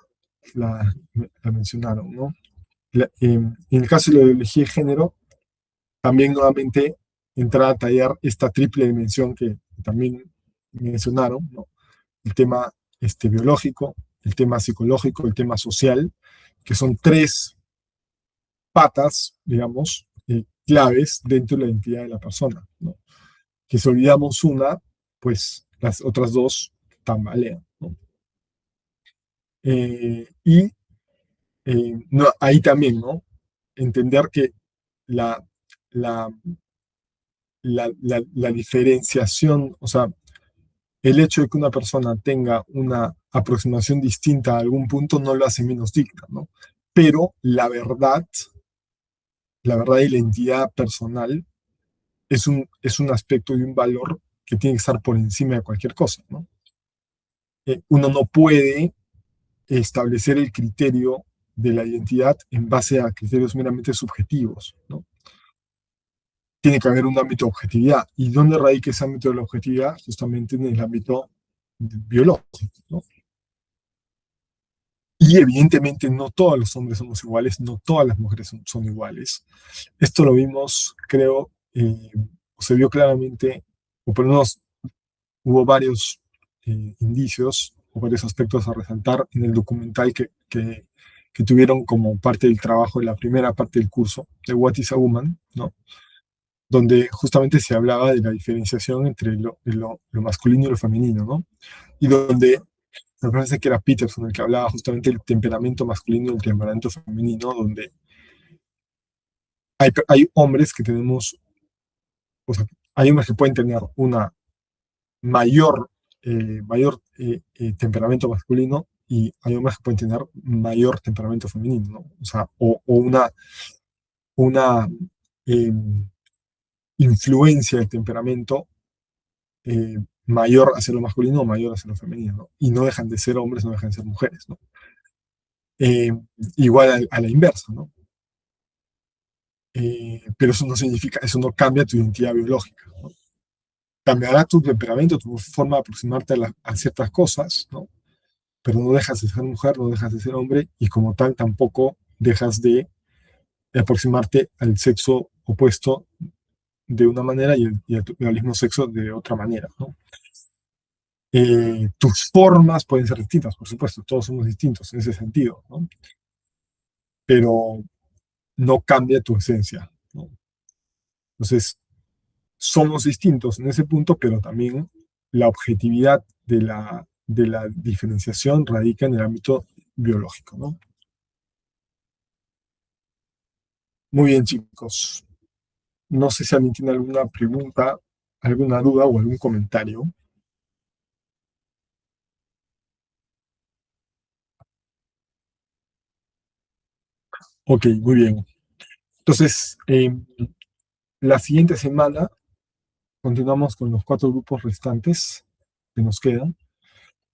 mencionaron, ¿no? En el caso de la ideología de género, también nuevamente entrar a tallar esta triple dimensión que también mencionaron, ¿no? El tema biológico, el tema psicológico, el tema social, que son tres patas, digamos, claves dentro de la identidad de la persona, ¿no? Que si olvidamos una, pues las otras dos tambalean, ¿no? Y no, ahí también, ¿no? Entender que la, la, la diferenciación, o sea, el hecho de que una persona tenga una aproximación distinta a algún punto no lo hace menos digna, ¿no? Pero la verdad y la identidad personal es un aspecto y un valor que tiene que estar por encima de cualquier cosa, ¿no? Uno no puede establecer el criterio de la identidad en base a criterios meramente subjetivos, ¿no? Tiene que haber un ámbito de objetividad. ¿Y dónde radica ese ámbito de la objetividad? Justamente en el ámbito biológico, ¿no? Y evidentemente no todos los hombres somos iguales, no todas las mujeres son iguales. Esto lo vimos, creo, se vio claramente, o por lo menos hubo varios indicios o varios aspectos a resaltar en el documental que tuvieron como parte del trabajo de la primera parte del curso de What is a Woman, ¿no? Donde justamente se hablaba de la diferenciación entre lo masculino y lo femenino, ¿no? Y donde me parece que era Peterson el que hablaba justamente del temperamento masculino y el temperamento femenino, donde hay hombres que tenemos, o sea, hay hombres que pueden tener una mayor temperamento masculino y hay hombres que pueden tener mayor temperamento femenino, ¿no? O sea, o una influencia del temperamento mayor hacia lo masculino o mayor hacia lo femenino, ¿no? Y no dejan de ser hombres, no dejan de ser mujeres, ¿no? Igual a la inversa, ¿no? Pero eso no significa, eso no cambia tu identidad biológica, ¿no? Cambiará tu temperamento, tu forma de aproximarte a ciertas cosas, ¿no? Pero no dejas de ser mujer, no dejas de ser hombre, y como tal tampoco dejas de aproximarte al sexo opuesto de una manera y al mismo sexo de otra manera, ¿no? Tus formas pueden ser distintas, por supuesto, todos somos distintos en ese sentido, ¿no? Pero no cambia tu esencia, ¿no? Entonces, somos distintos en ese punto, pero también la objetividad de la diferenciación radica en el ámbito biológico, ¿no? Muy bien, chicos. No sé si alguien tiene alguna pregunta, alguna duda o algún comentario. Ok, muy bien. Entonces, la siguiente semana continuamos con los 4 grupos restantes que nos quedan,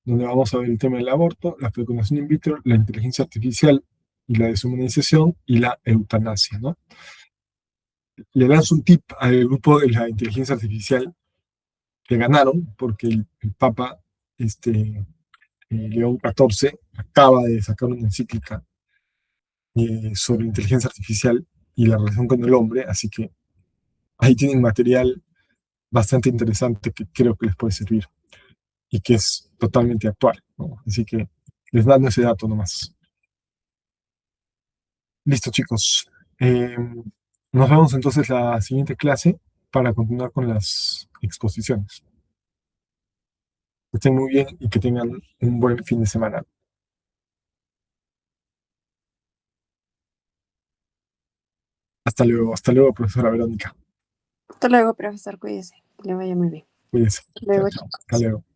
donde vamos a ver el tema del aborto, la fecundación in vitro, la inteligencia artificial y la deshumanización y la eutanasia, ¿no? Le lanzo un tip al grupo de la inteligencia artificial que ganaron, porque el Papa León XIV acaba de sacar una encíclica sobre inteligencia artificial y la relación con el hombre, así que ahí tienen material bastante interesante que creo que les puede servir y que es totalmente actual, ¿no? Así que les mando ese dato nomás. Listo, chicos. Nos vemos entonces la siguiente clase para continuar con las exposiciones. Que estén muy bien y que tengan un buen fin de semana. Hasta luego, profesora Verónica. Hasta luego, profesor, cuídese. Que le vaya muy bien. Cuídense. Hasta luego, Chao, chao. chicos. Hasta luego.